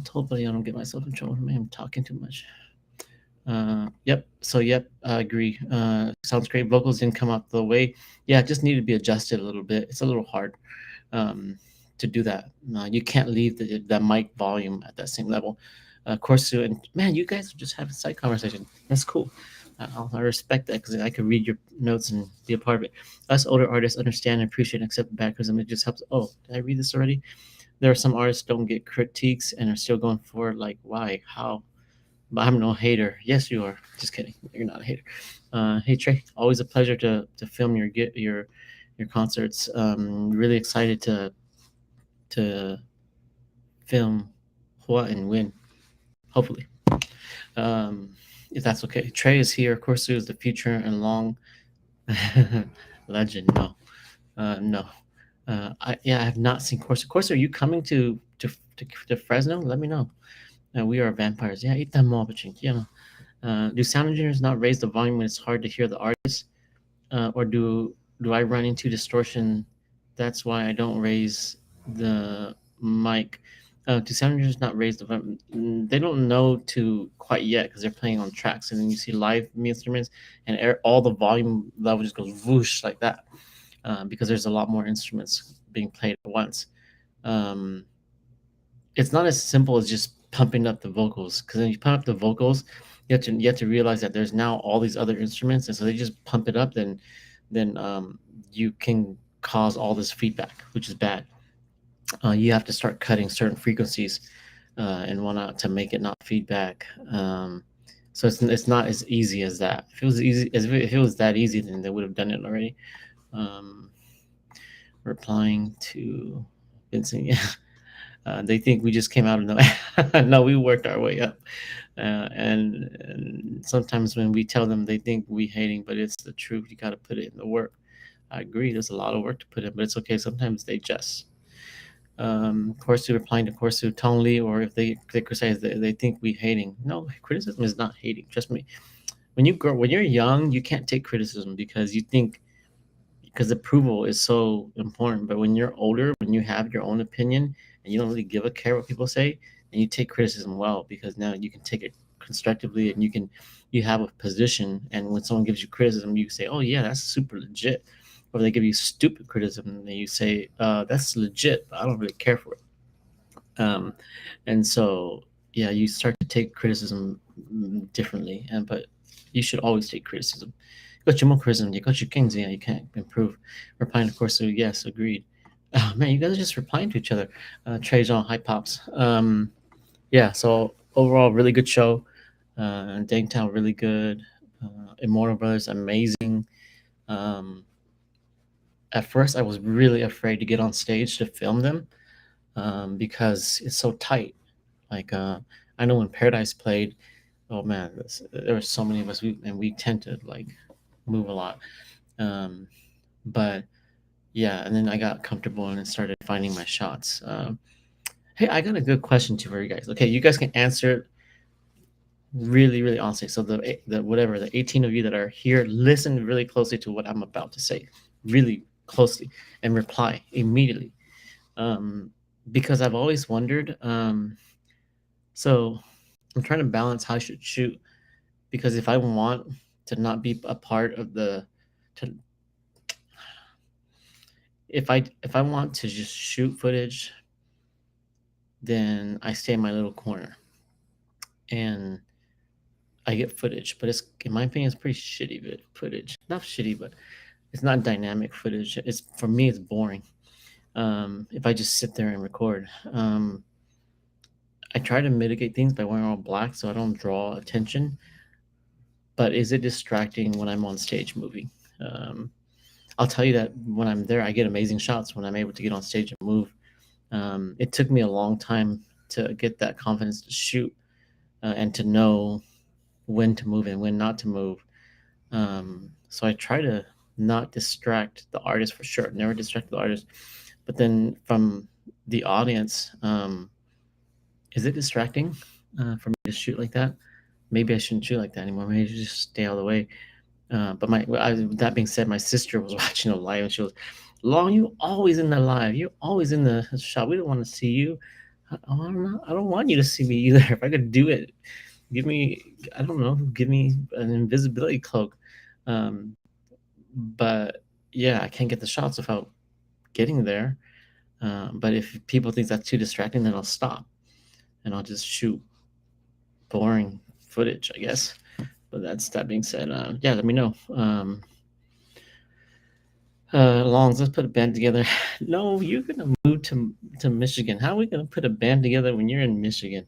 A: told buddy I don't get myself in trouble. I'm talking too much. Yep. So yep, I agree. Sounds great. Vocals didn't come out the way. Yeah, it just needed to be adjusted a little bit. It's a little hard to do that. You can't leave the mic volume at that same level. Corsu and man, you guys are just having side conversation. That's cool. I respect that because I could read your notes and be a part of it. Us older artists understand and appreciate and accept bad criticism. It just helps. Oh, did I read this already? There are some artists don't get critiques and are still going forward. Like why? How? But I'm no hater. Yes, you are. Just kidding. You're not a hater. Hey Trey, always a pleasure to film your concerts. Really excited to film what and when, hopefully. Um, if that's okay. Trey is here. Of course, there's the future and long legend. No, no. I have not seen Corsa. Corsa, are you coming to Fresno? Let me know. We are vampires. Yeah, eat that mob, yeah. Do sound engineers not raise the volume when it's hard to hear the artist, or do I run into distortion? That's why I don't raise the mic. Do sound engineers not raise the volume? They don't know to quite yet because they're playing on tracks, and then you see live instruments, and all the volume level just goes whoosh like that because there's a lot more instruments being played at once. Um, it's not as simple as just pumping up the vocals because when you pump up the vocals, you have to realize that there's now all these other instruments, and so they just pump it up, then you can cause all this feedback, which is bad. You have to start cutting certain frequencies and whatnot to make it not feedback. So it's not as easy as that. If it was easy, if it was that easy, then they would have done it already. Um, Replying to Vincent, yeah. They think we just came out of no. No, we worked our way up. And sometimes when we tell them, they think we hating, but it's the truth. You got to put it in the work. I agree. There's a lot of work to put in, but it's okay. Sometimes they just. Corsu replying to Corsu Tony, or if they criticize, they think we hating. No, criticism is not hating. Trust me. When you're young, you can't take criticism because you think because approval is so important. But when you're older, when you have your own opinion and you don't really give a care what people say, and you take criticism well because now you can take it constructively and you have a position. And when someone gives you criticism, you say, "Oh yeah, that's super legit." Or they give you stupid criticism, and you say, "That's legit, but I don't really care for it." And so yeah, you start to take criticism differently, and but you should always take criticism. You got your more criticism, you got your kings, yeah, you can't improve. Replying, of course, so yes, agreed. Oh, man, you guys are just replying to each other. Trey Jean, hi pops. Yeah, so overall, really good show. Dangtown, really good. Immortal Brothers, amazing. Um, at first, I was really afraid to get on stage to film them because it's so tight. Like I know when Paradise played, oh man, there were so many of us, and we tend to like move a lot. Um, but yeah, and then I got comfortable and started finding my shots. Hey, I got a good question too for you guys. Okay, you guys can answer it really, really honestly. So the whatever the 18 of you that are here, listen really closely to what I'm about to say, really closely, and reply immediately. Um, because I've always wondered. So I'm trying to balance how I should shoot because if I want to not be a part of the to if I want to just shoot footage, then I stay in my little corner and I get footage. But it's in my opinion, it's pretty shitty footage. Not shitty, but it's not dynamic footage. It's for me, it's boring. If I just sit there and record, I try to mitigate things by wearing all black so I don't draw attention. But is it distracting when I'm on stage moving? Um, I'll tell you that when I'm there, I get amazing shots when I'm able to get on stage and move. It took me a long time to get that confidence to shoot and to know when to move and when not to move. So I try to not distract the artist for sure, never distract the artist. But then from the audience, is it distracting for me to shoot like that? Maybe I shouldn't shoot like that anymore. Maybe I should just stay out of the way. But that being said, my sister was watching a live and she was, Long, you always in the live. You're always in the shot. We don't want to see you. I don't want you to see me either. If I could do it, give me, I don't know, give me an invisibility cloak. Um, but yeah, I can't get the shots without getting there. But if people think that's too distracting, then I'll stop and I'll just shoot boring footage, I guess. But that being said, yeah, let me know. Longs, let's put a band together. No, you're gonna move to Michigan. How are we gonna put a band together when you're in Michigan?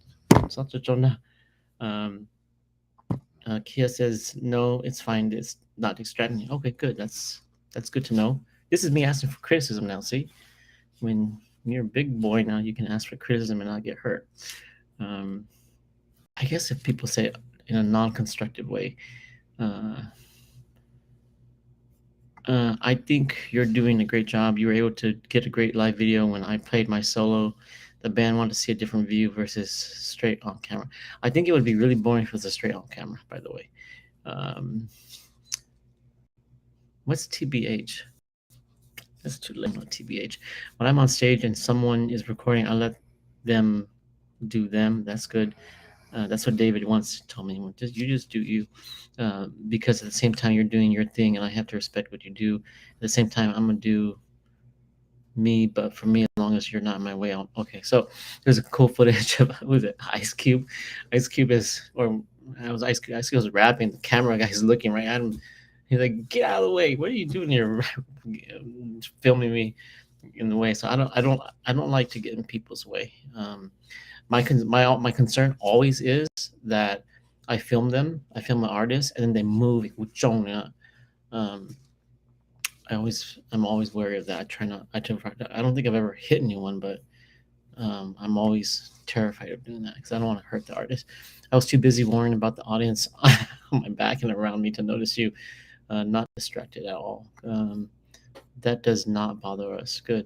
A: Um, Kia says no, it's fine. It's not distracting. Okay, good. That's good to know. This is me asking for criticism now. See, when you're a big boy now, you can ask for criticism and not get hurt. Um, I guess if people say it in a non-constructive way, uh, I think you're doing a great job. You were able to get a great live video when I played my solo. The band wanted to see a different view versus straight on camera. I think it would be really boring if it was a straight on camera, by the way. Um, what's TBH? That's too late on TBH. When I'm on stage and someone is recording, I let them do them. That's good. That's what David once told me. You just do you, because at the same time you're doing your thing, and I have to respect what you do. At the same time, I'm gonna do me, but for me, as long as you're not in my way, okay. So there's a cool footage of who was it? Ice Cube. Ice Cube is, or I was Ice Cube. Ice Cube was rapping. The camera guy's looking right at him. He's like, "Get out of the way! What are you doing here, filming me in the way?" So I don't like to get in people's way. My concern always is that I film them, I film the artist, and then they move. Um, I'm always wary of that. I don't think I've ever hit anyone, but I'm always terrified of doing that because I don't want to hurt the artist. I was too busy worrying about the audience on my back and around me to notice you. Not distracted at all. That does not bother us. Good.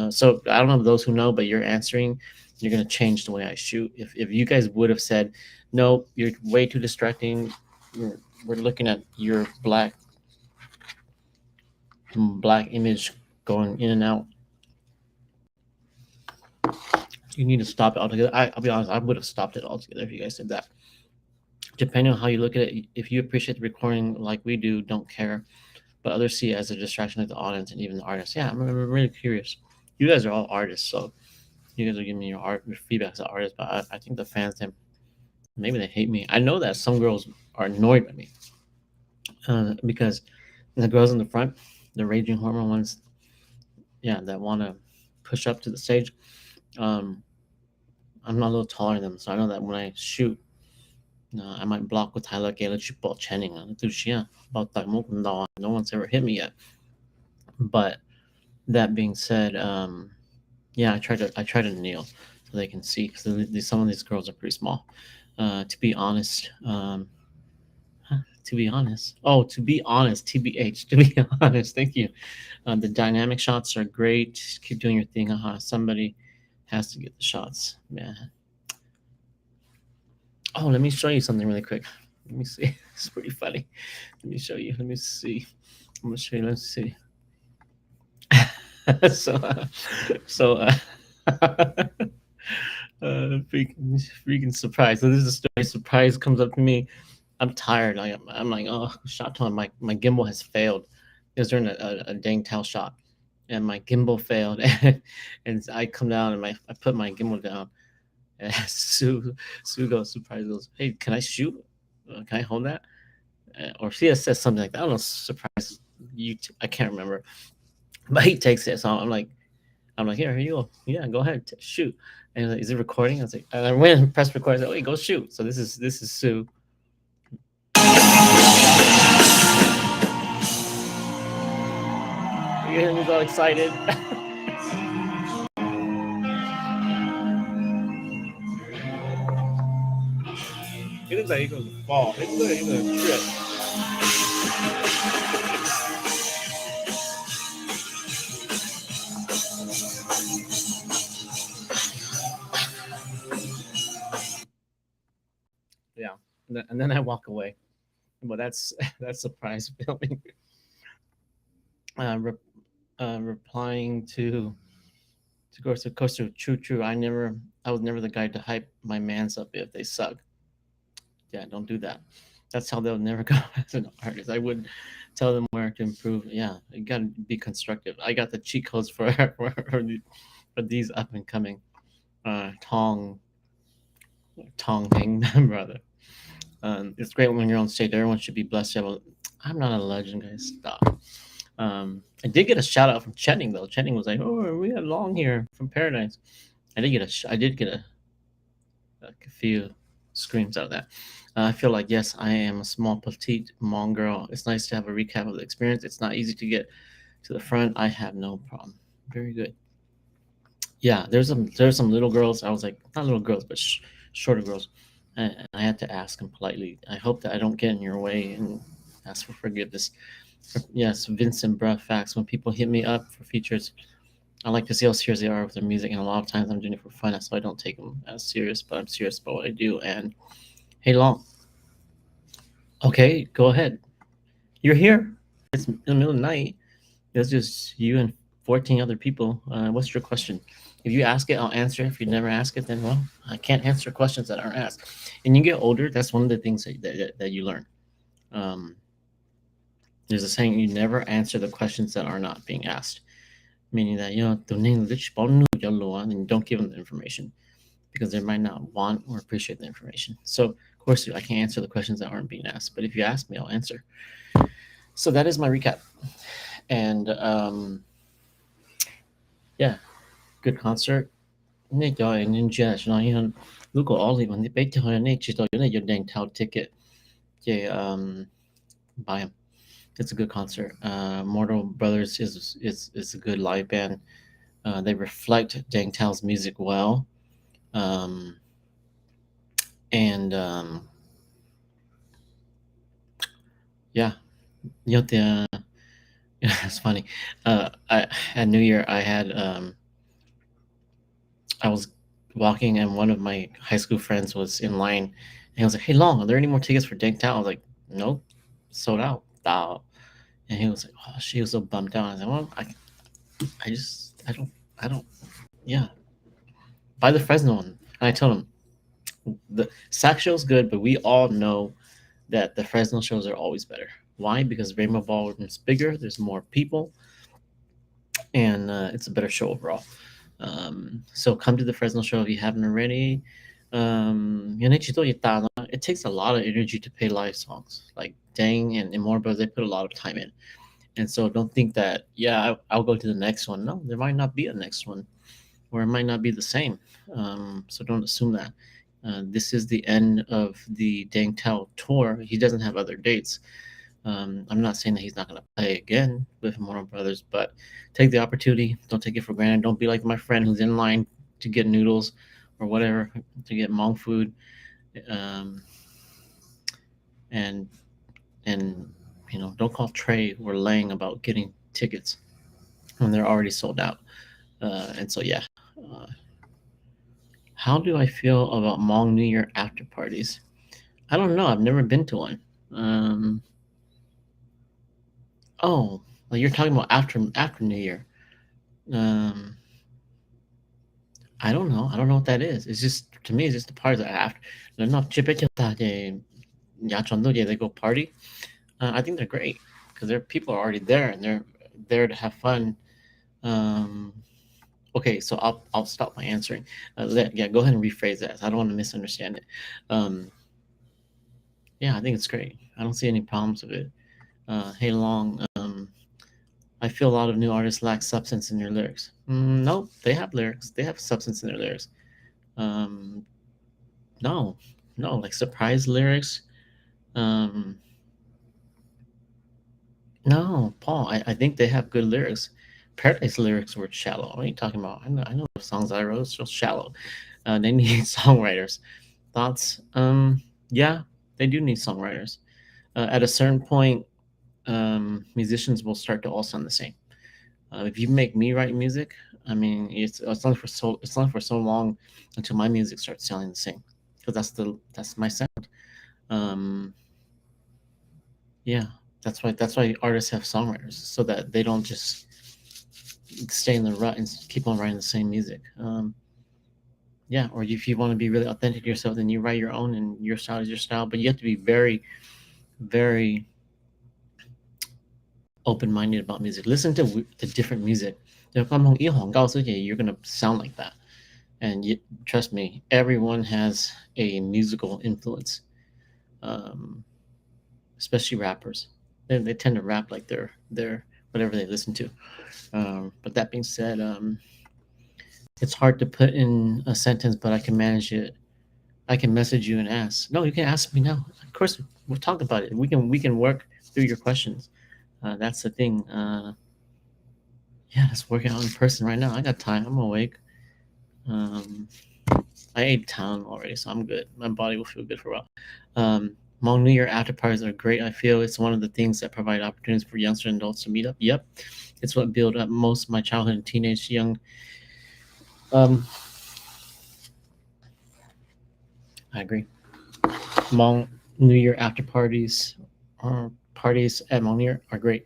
A: So I don't know those who know, but you're answering. You're gonna change the way I shoot. If you guys would have said, no, you're way too distracting. We're looking at your black image going in and out. You need to stop it altogether. I'll be honest, I would have stopped it altogether if you guys did that. Depending on how you look at it, if you appreciate the recording like we do, don't care. But others see it as a distraction of the audience and even the artist. Yeah, I'm really curious. You guys are all artists, so You guys are giving me your feedback as an artist, but I think the fans, maybe they hate me. I know that some girls are annoyed by me because the girls in the front, the raging hormone ones, yeah, that want to push up to the stage. Um, I'm not a little taller than them, so I know that when I shoot, I might block with Tyler Gale, ball Chenning. No one's ever hit me yet. But that being said, yeah, I try to kneel so they can see because some of these girls are pretty small. To be honest, to be honest, tbh, to be honest, thank you. The dynamic shots are great. Keep doing your thing. Somebody has to get the shots, man. Oh, let me show you something really quick. Let me see. It's pretty funny. Let me show you. Let me see. I'm gonna show you. Let's see. so, freaking surprise. So this is a story. Surprise comes up to me. I'm tired. I'm like, oh, shot time. My gimbal has failed. It was during a dang tail shot, and my gimbal failed, and I come down and I put my gimbal down, and Sue goes, surprise goes, hey, can I shoot? Can I hold that? Or she has said something like that. I don't know. Surprise, I can't remember, but he takes it. So I'm like, here you go. Yeah, go ahead, shoot. And like, is it recording? I was like, and I went and pressed record. I said, wait, go shoot. So this is Sue. You hear me all excited. It looks like he's going to fall. It looks like he's going to trip. Yeah, and then I walk away. But that's surprise filming. Re- replying to Coaster, true. I was never the guy to hype my mans up if they suck. Yeah, don't do that. That's how they'll never go as an artist. I would tell them where to improve. Yeah, you gotta be constructive. I got the cheat codes for these up and coming Tong thing, brother. It's great when you're on stage. Everyone should be blessed. I'm not a legend, guys. Stop. I did get a shout out from Chenning though. Chenning was like, "Oh, we got Long here from Paradise." I did get a few screams out of that. I feel like yes, I am a small, petite Hmong girl. It's nice to have a recap of the experience. It's not easy to get to the front. I have no problem. Very good. Yeah, there's some little girls. I was like, not little girls, but shorter girls, and I had to ask them politely. I hope that I don't get in your way and ask for forgiveness. Yes, Vincent Bruh facts. When people hit me up for features, I like to see how serious they are with their music, and a lot of times I'm doing it for fun, so I don't take them as serious. But I'm serious about what I do. And hey, Long, okay, go ahead. You're here. It's in the middle of the night. It's just you and 14 other people. What's your question? If you ask it, I'll answer. If you never ask it, then well, I can't answer questions that aren't asked. And you get older. That's one of the things that you learn. Um, there's a saying: you never answer the questions that are not being asked. Meaning that and you don't give them the information because they might not want or appreciate the information. So of course I can't answer the questions that aren't being asked, but if you ask me, I'll answer. So that is my recap, and yeah, good concert. 呢就係 Ninja 如果我哋揾啲俾佢呢，知道有呢有訂 ticket 嘅 buy them. It's a good concert. Mortal Brothers is a good live band. They reflect Dang Tao's music well. Um, and yeah, you know the it's funny. At New Year I was walking and one of my high school friends was in line and he was like, "Hey Long, are there any more tickets for Dang Tao?" I was like, "Nope, sold out." Thao. And he was like, "Oh," she was so bummed out. I was like, "Well, I just I don't yeah, buy the Fresno one." And I told him the Sac show's good, but we all know that the Fresno shows are always better. Why? Because Rainbow Ballroom's bigger, there's more people, and it's a better show overall. So come to the Fresno show if you haven't already. It takes a lot of energy to play live songs. Like Dang and More Brothers, they put a lot of time in. And so don't think that, yeah, I'll go to the next one. No, there might not be a next one, or it might not be the same. So don't assume that. This is the end of the Dang Tao tour. He doesn't have other dates. I'm not saying that he's not going to play again with Warner Brothers, but take the opportunity. Don't take it for granted. Don't be like my friend who's in line to get noodles or whatever, to get Hmong food, um, and and don't call Trey or Lang about getting tickets when they're already sold out. And so yeah, uh, how do I feel about Hmong New Year after parties? I don't know. I've never been to one. Um, oh, well, you're talking about after New Year. Um, I don't know. I don't know what that is. It's just to me, it's just the parties that after. Not they go party. I think they're great because their people are already there and they're there to have fun. Um, okay, so I'll stop my answering. Yeah, go ahead and rephrase that. I don't want to misunderstand it. Um, yeah, I think it's great. I don't see any problems with it. Hey Long, I feel a lot of new artists lack substance in their lyrics. No, they have lyrics. They have substance in their lyrics. Um, no, no, like surprise lyrics. Um, no, Paul, I think they have good lyrics. Paradise lyrics were shallow. What are you talking about? I know the songs I wrote, so shallow. They need songwriters. Thoughts? Yeah, they do need songwriters. At a certain point, musicians will start to all sound the same. If you make me write music, I mean, it's not for so long until my music starts sounding the same, because that's my sound. Um, yeah, that's why artists have songwriters, so that they don't just stay in the rut and keep on writing the same music. Yeah, or if you want to be really authentic to yourself, then you write your own, and your style is your style. But you have to be very, very open-minded about music. Listen to different music. You're gonna sound like that. And trust me, everyone has a musical influence, um, especially rappers. They tend to rap like they're whatever they listen to. But that being said, it's hard to put in a sentence, but I can manage it. I can message you and ask. No, you can ask me now. Of course, we'll talk about it. We can work through your questions. That's the thing. Yeah, let's work it out in person right now. I got time. I'm awake. Um, I ate town already, so I'm good. My body will feel good for a while. Hmong New Year after parties are great. I feel it's one of the things that provide opportunities for youngsters and adults to meet up. Yep, it's what built up most of my childhood and teenage young. Um, I agree. Hmong New Year after parties or parties at Hmong New Year are great.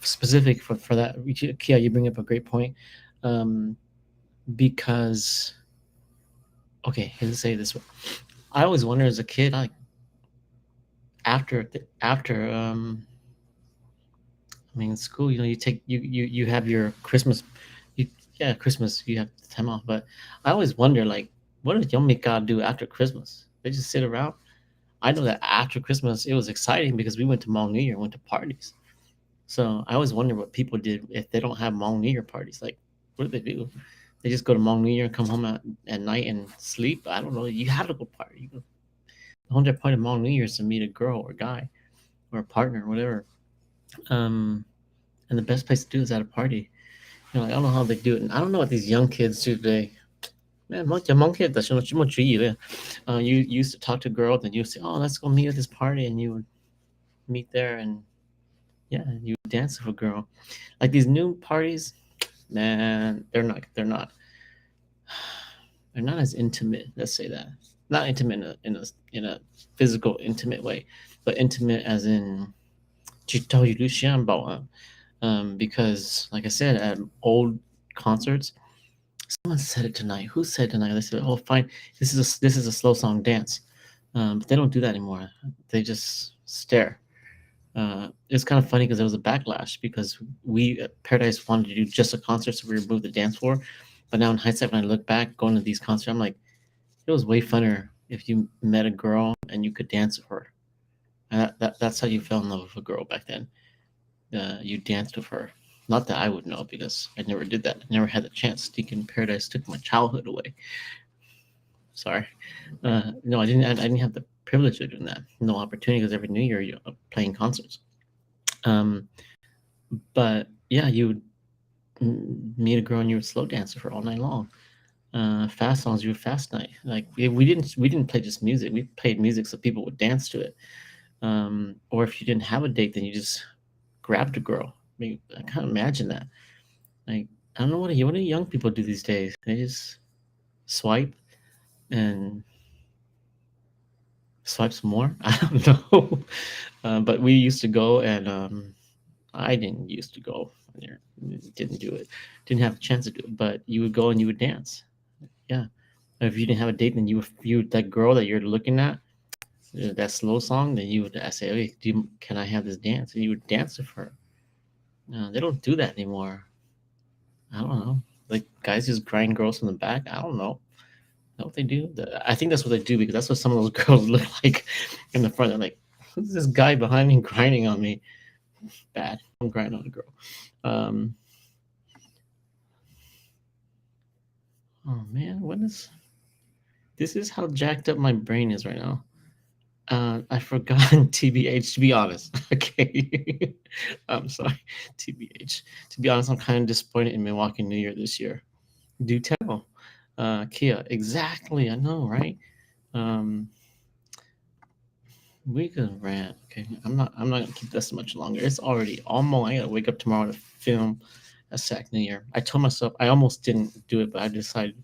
A: Specific for that, Kia, you bring up a great point. Um, because okay, let's say it this way. I always wonder as a kid, like after I mean, school, you take you have your Christmas, you yeah, Christmas, you have time off. But I always wonder, like, what did Yomika do after Christmas? They just sit around. I know that after Christmas, it was exciting because we went to Hmong New Year, went to parties. So I always wonder what people did if they don't have Hmong New Year parties. Like, what do they do? They just go to Hmong New Year and come home at night and sleep. I don't know. You have to go party. The whole entire point of Hmong New Year is to meet a girl or guy or a partner or whatever. Um, and the best place to do is at a party. Like, I don't know how they do it, and I don't know what these young kids do today. Man, Hmong kids, you used to talk to girls, and you say, "Oh, let's go meet at this party," and you would meet there, and yeah, you would dance with a girl. Like these new parties, man, they're not as intimate. Let's say that, not intimate in a physical intimate way, but intimate as in because like I said, at old concerts, someone said it tonight. Who said tonight? They said, "Oh, fine, this is a slow song dance," but they don't do that anymore. They just stare. It's kind of funny because there was a backlash because we at Paradise wanted to do just a concert, so we removed the dance floor. But now in hindsight, when I look back, going to these concerts, I'm like, it was way funner if you met a girl and you could dance with her. And that's how you fell in love with a girl back then. You danced with her. Not that I would know because I never did that. I never had the chance. Deacon Paradise took my childhood away. Sorry. No, I didn't. I didn't have the privilege of doing that. No opportunity because every New Year you're playing concerts. But yeah, you would meet a girl and you would slow dance with her all night long. Fast songs, you would fast night. Like we didn't play just music. We played music so people would dance to it. Or if you didn't have a date, then you just grabbed a girl. I mean, I can't imagine that. Like I don't know what do young people do these days. They just swipe and swipe some more. I don't know. But we used to go, and I didn't used to go. Didn't do it. Didn't have a chance to do it. But you would go and you would dance. Yeah. If you didn't have a date, then you that girl that you're looking at, that slow song, then you would say, "Hey, can I have this dance?" And you would dance with her. No, they don't do that anymore. I don't know. Like guys just grind girls from the back. I don't know. Is that what they do? I think that's what they do because that's what some of those girls look like in the front. They're like, "Who's this guy behind me grinding on me?" Bad. I'm grinding on a girl. Um, oh man, what is? This is how jacked up my brain is right now. I forgot TBH, to be honest. Okay. I'm sorry. TBH. To be honest, I'm kind of disappointed in Milwaukee New Year this year. Do tell. Kia, exactly. I know, right? Um, we could rant. Okay. I'm not gonna keep this much longer. It's already almost I gotta wake up tomorrow to film a SAC New Year. I told myself I almost didn't do it, but I decided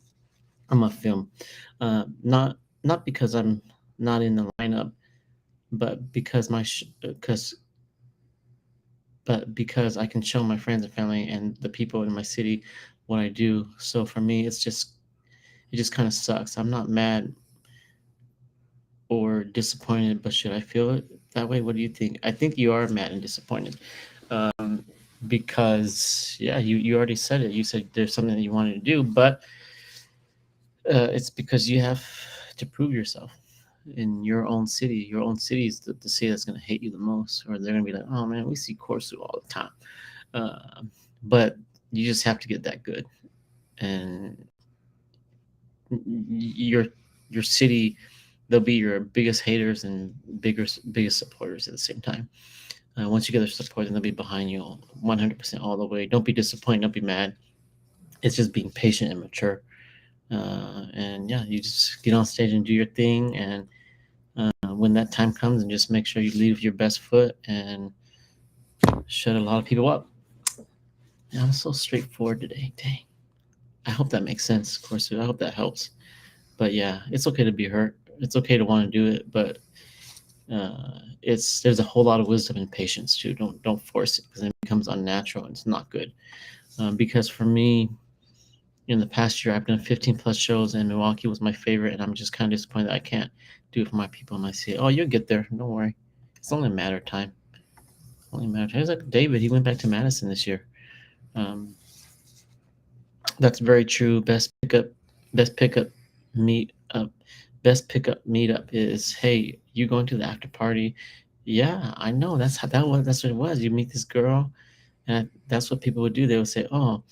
A: I'm gonna film. Not because I'm not in the lineup, but because because because I can show my friends and family and the people in my city what I do. So for me, it just kind of sucks. I'm not mad or disappointed, but should I feel it that way? What do you think? I think you are mad and disappointed, um, because yeah, you already said it. You said there's something that you wanted to do, but it's because you have to prove yourself in your own city. Your own city is the city that's going to hate you the most, or they're going to be like, "Oh man, we see Corsu all the time." Uh, but you just have to get that good, and your your city, they'll be your biggest haters and biggest supporters at the same time. Once you get their support, then they'll be behind you 100% all the way. Don't be disappointed. Don't be mad. It's just being patient and mature. And yeah, you just get on stage and do your thing. And when that time comes, and just make sure you lead with your best foot and shut a lot of people up. Yeah, I'm so straightforward today. Dang. I hope that makes sense, of course. I hope that helps. But yeah, it's okay to be hurt. It's okay to want to do it, but it's there's a whole lot of wisdom and patience too. Don't force it because it becomes unnatural and it's not good. Because for me, in the past year, I've done 15 plus shows, and Milwaukee was my favorite, and I'm just kind of disappointed that I can't do it for my people in my city. Oh, you'll get there. Don't worry. It's only a matter of time. Only a matter of time. It's like David. He went back to Madison this year. Um, that's very true. Best pickup meet up, best pickup meetup is, hey, you going to the after party? Yeah, I know. That's what it was. You meet this girl, and that's what people would do. They would say, oh,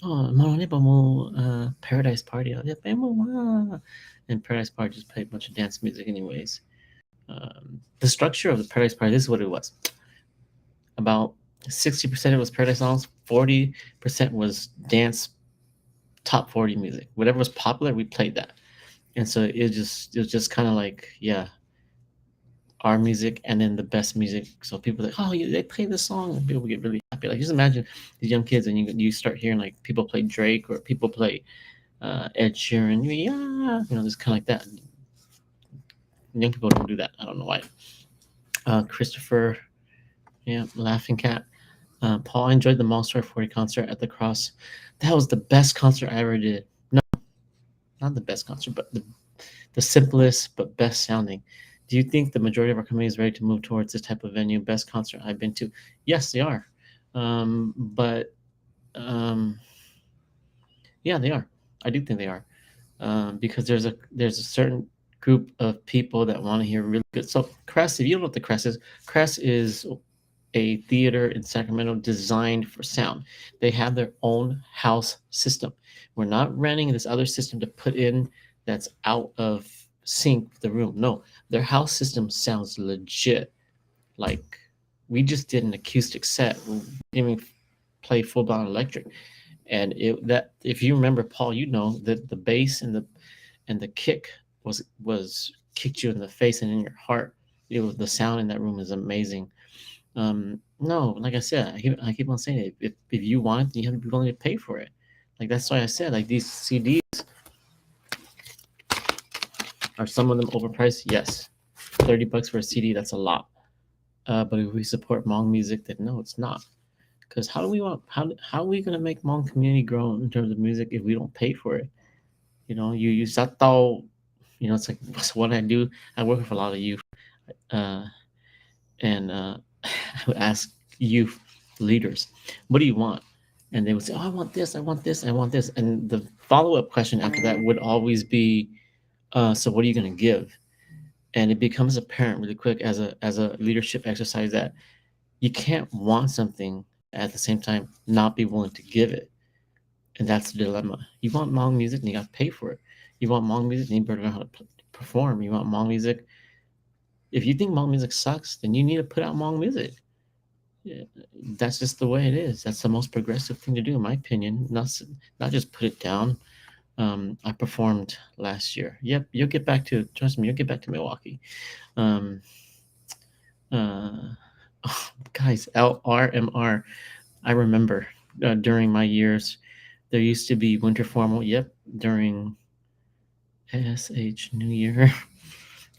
A: marami pa mo Paradise Party. Oh, yeah, pa mo, ah." And Paradise Party just played a bunch of dance music, anyways. The structure of the Paradise Party. This is what it was. About 60% of it was Paradise songs. 40% was dance top 40 music. Whatever was popular, we played that. And so it was just kind of like, yeah, our music and then the best music. So people are like, oh, they play this song, and people get really happy. Like just imagine these young kids, and you start hearing like people play Drake or people play Ed Sheeran. Yeah, just kind of like that. Young people don't do that. I don't know why. Christopher, yeah, Laughing Cat. Paul, I enjoyed the Monster 40 concert at the Cross. That was the best concert I ever did. No, not the best concert, but the simplest but best sounding. Do you think the majority of our community is ready to move towards this type of venue? Best concert I've been to. Yes, they are. But yeah, they are. I do think they are, because there's a certain group of people that want to hear really good. So Crest, if you don't know what the Crest is a theater in Sacramento designed for sound. They have their own house system. We're not renting this other system to put in that's out of sync with the room. No, their house system sounds legit. Like we just did an acoustic set. We didn't even play full blown electric. And that if you remember, Paul, you know that the bass and the kick was kicked you in the face and in your heart. It was the sound in that room is amazing. No, like I said, I keep on saying it. If you want it, you have to be willing to pay for it. Like that's why I said, like these CDs, are some of them overpriced? Yes. $30 for a CD, that's a lot. But if we support Hmong music, then no, it's not. Because how are we gonna make Hmong community grow in terms of music if we don't pay for it? You sat Thao, it's like what's what I do. I work with a lot of youth, uh, and I would ask youth leaders, "What do you want?" And they would say, "Oh, I want this, I want this, I want this." And the follow-up question after that would always be, "So what are you going to give?" And it becomes apparent really quick as a leadership exercise that you can't want something at the same time not be willing to give it. And that's the dilemma. You want Hmong music, and you got to pay for it. You want Hmong music, and you better know how to perform. You want Hmong music. If you think Hmong music sucks, then you need to put out Hmong music. Yeah, that's just the way it is. That's the most progressive thing to do, in my opinion. Not just put it down. I performed last year. Yep, you'll get back to. Trust me, you'll get back to Milwaukee. Um, uh, oh, guys, LRMR. I remember during my years, there used to be winter formal. Yep, during SH New Year.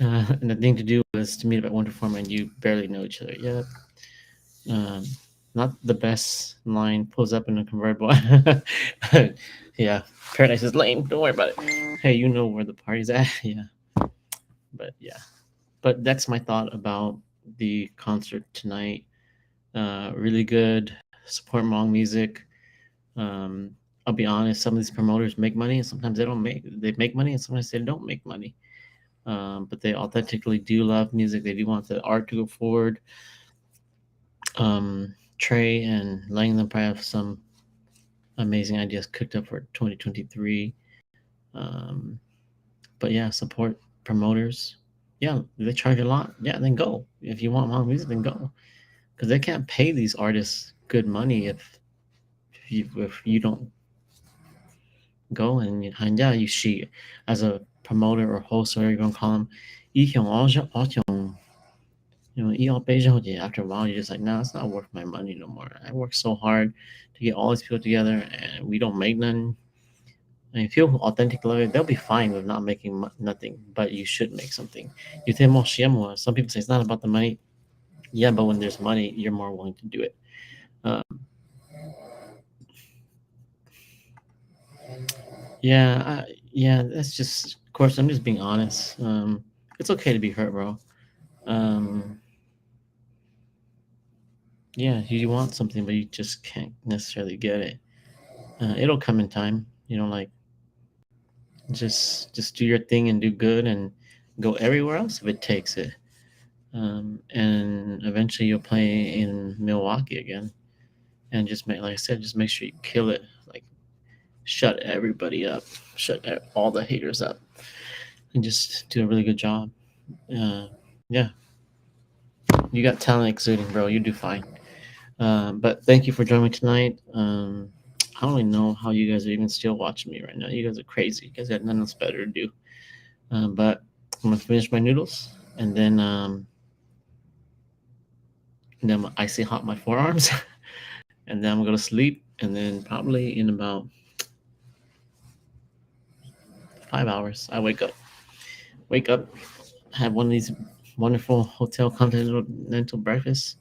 A: And the thing to do was to meet up at winter formal, and you barely know each other. Yep. Um, Not the best line. Pulls up in a convertible. Yeah, Paradise is lame. Don't worry about it. Hey, you know where the party's at. Yeah, but yeah, but that's my thought about the concert tonight. Really good. Support Hmong music. Um, I'll be honest. Some of these promoters make money, and sometimes they don't make. They make money, and sometimes they don't make money. But they authentically do love music. They do want the art to go forward. Trey and Langland probably have some amazing ideas cooked up for 2023. Um, but yeah, support promoters. Yeah, they charge a lot. Yeah, then go. If you want Hmong music, then go. Because they can't pay these artists good money if you don't go and yeah, you see as a promoter or host or whatever you're gonna call them, after a while, you're just like, nah, it's not worth my money no more. I work so hard to get all these people together, and we don't make none. I mean, if you're authentic love it, they'll be fine with not making nothing, but you should make something. You think more shiamo. Some people say it's not about the money. Yeah, but when there's money, you're more willing to do it. Um, yeah, yeah, that's just, of course, I'm just being honest. It's okay to be hurt, bro. Um, yeah, you want something, but you just can't necessarily get it. It'll come in time. Like just do your thing and do good and go everywhere else if it takes it. And eventually you'll play in Milwaukee again, and just make, like I said, just make sure you kill it. Like shut everybody up, shut all the haters up, and just do a really good job. Yeah, you got talent exuding, bro. You do fine. But thank you for joining me tonight. I don't even know how you guys are even still watching me right now. You guys are crazy. You guys got nothing else better to do. But I'm gonna finish my noodles, and then I'm gonna icy hot my forearms, and then I'm gonna go to sleep. And then probably in about 5 hours, I wake up, have one of these wonderful hotel continental breakfasts,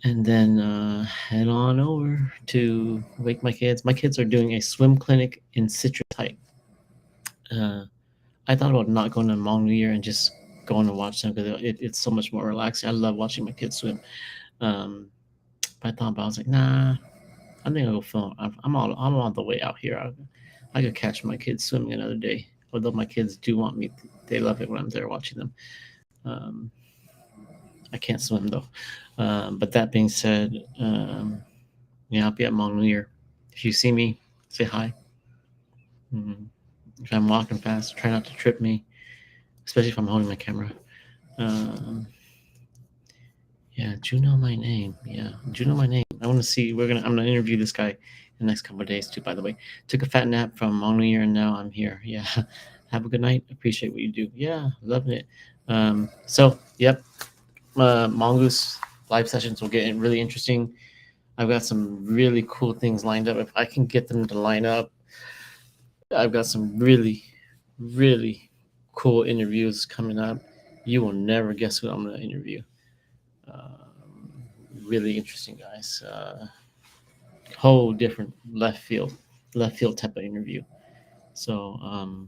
A: and then head on over to wake my kids. My kids are doing a swim clinic in Citrus Heights. Uh, I thought about not going to Hmong New Year and just going to watch them because it's so much more relaxing. I love watching my kids swim. Um, but I was like, nah, I think I'll go film. I'm on the way out here. I could catch my kids swimming another day. Although my kids do want me, they love it when I'm there watching them. Um, I can't swim though. But that being said, yeah, I'll be at Hmong New Year. If you see me, say hi. Mm, if I'm walking fast, try not to trip me, especially if I'm holding my camera. Um, yeah, do you know my name? Yeah, do you know my name? I want to see. I'm gonna interview this guy in the next couple of days too. By the way, took a fat nap from Hmong New Year and now I'm here. Yeah, have a good night. Appreciate what you do. Yeah, loving it. Yep, Mongoose live sessions will get really interesting. I've got some really cool things lined up. If I can get them to line up, I've got some really, really cool interviews coming up. You will never guess who I'm going to interview. Really interesting guys. Whole different left field type of interview. So, all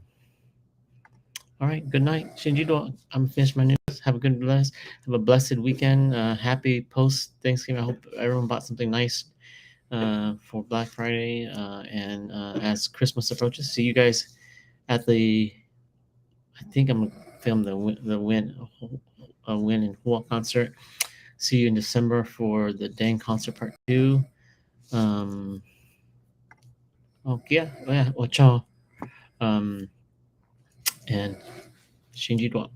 A: right. Good night, Shinji. I'm finished my news. Have a blessed weekend. Happy post Thanksgiving. I hope everyone bought something nice for Black Friday and as Christmas approaches. See you guys at the. I think I'm gonna film the Win and Hua concert. See you in December for the Dang concert part 2. Um, oh yeah, 我 ciao. And Shinji Dua.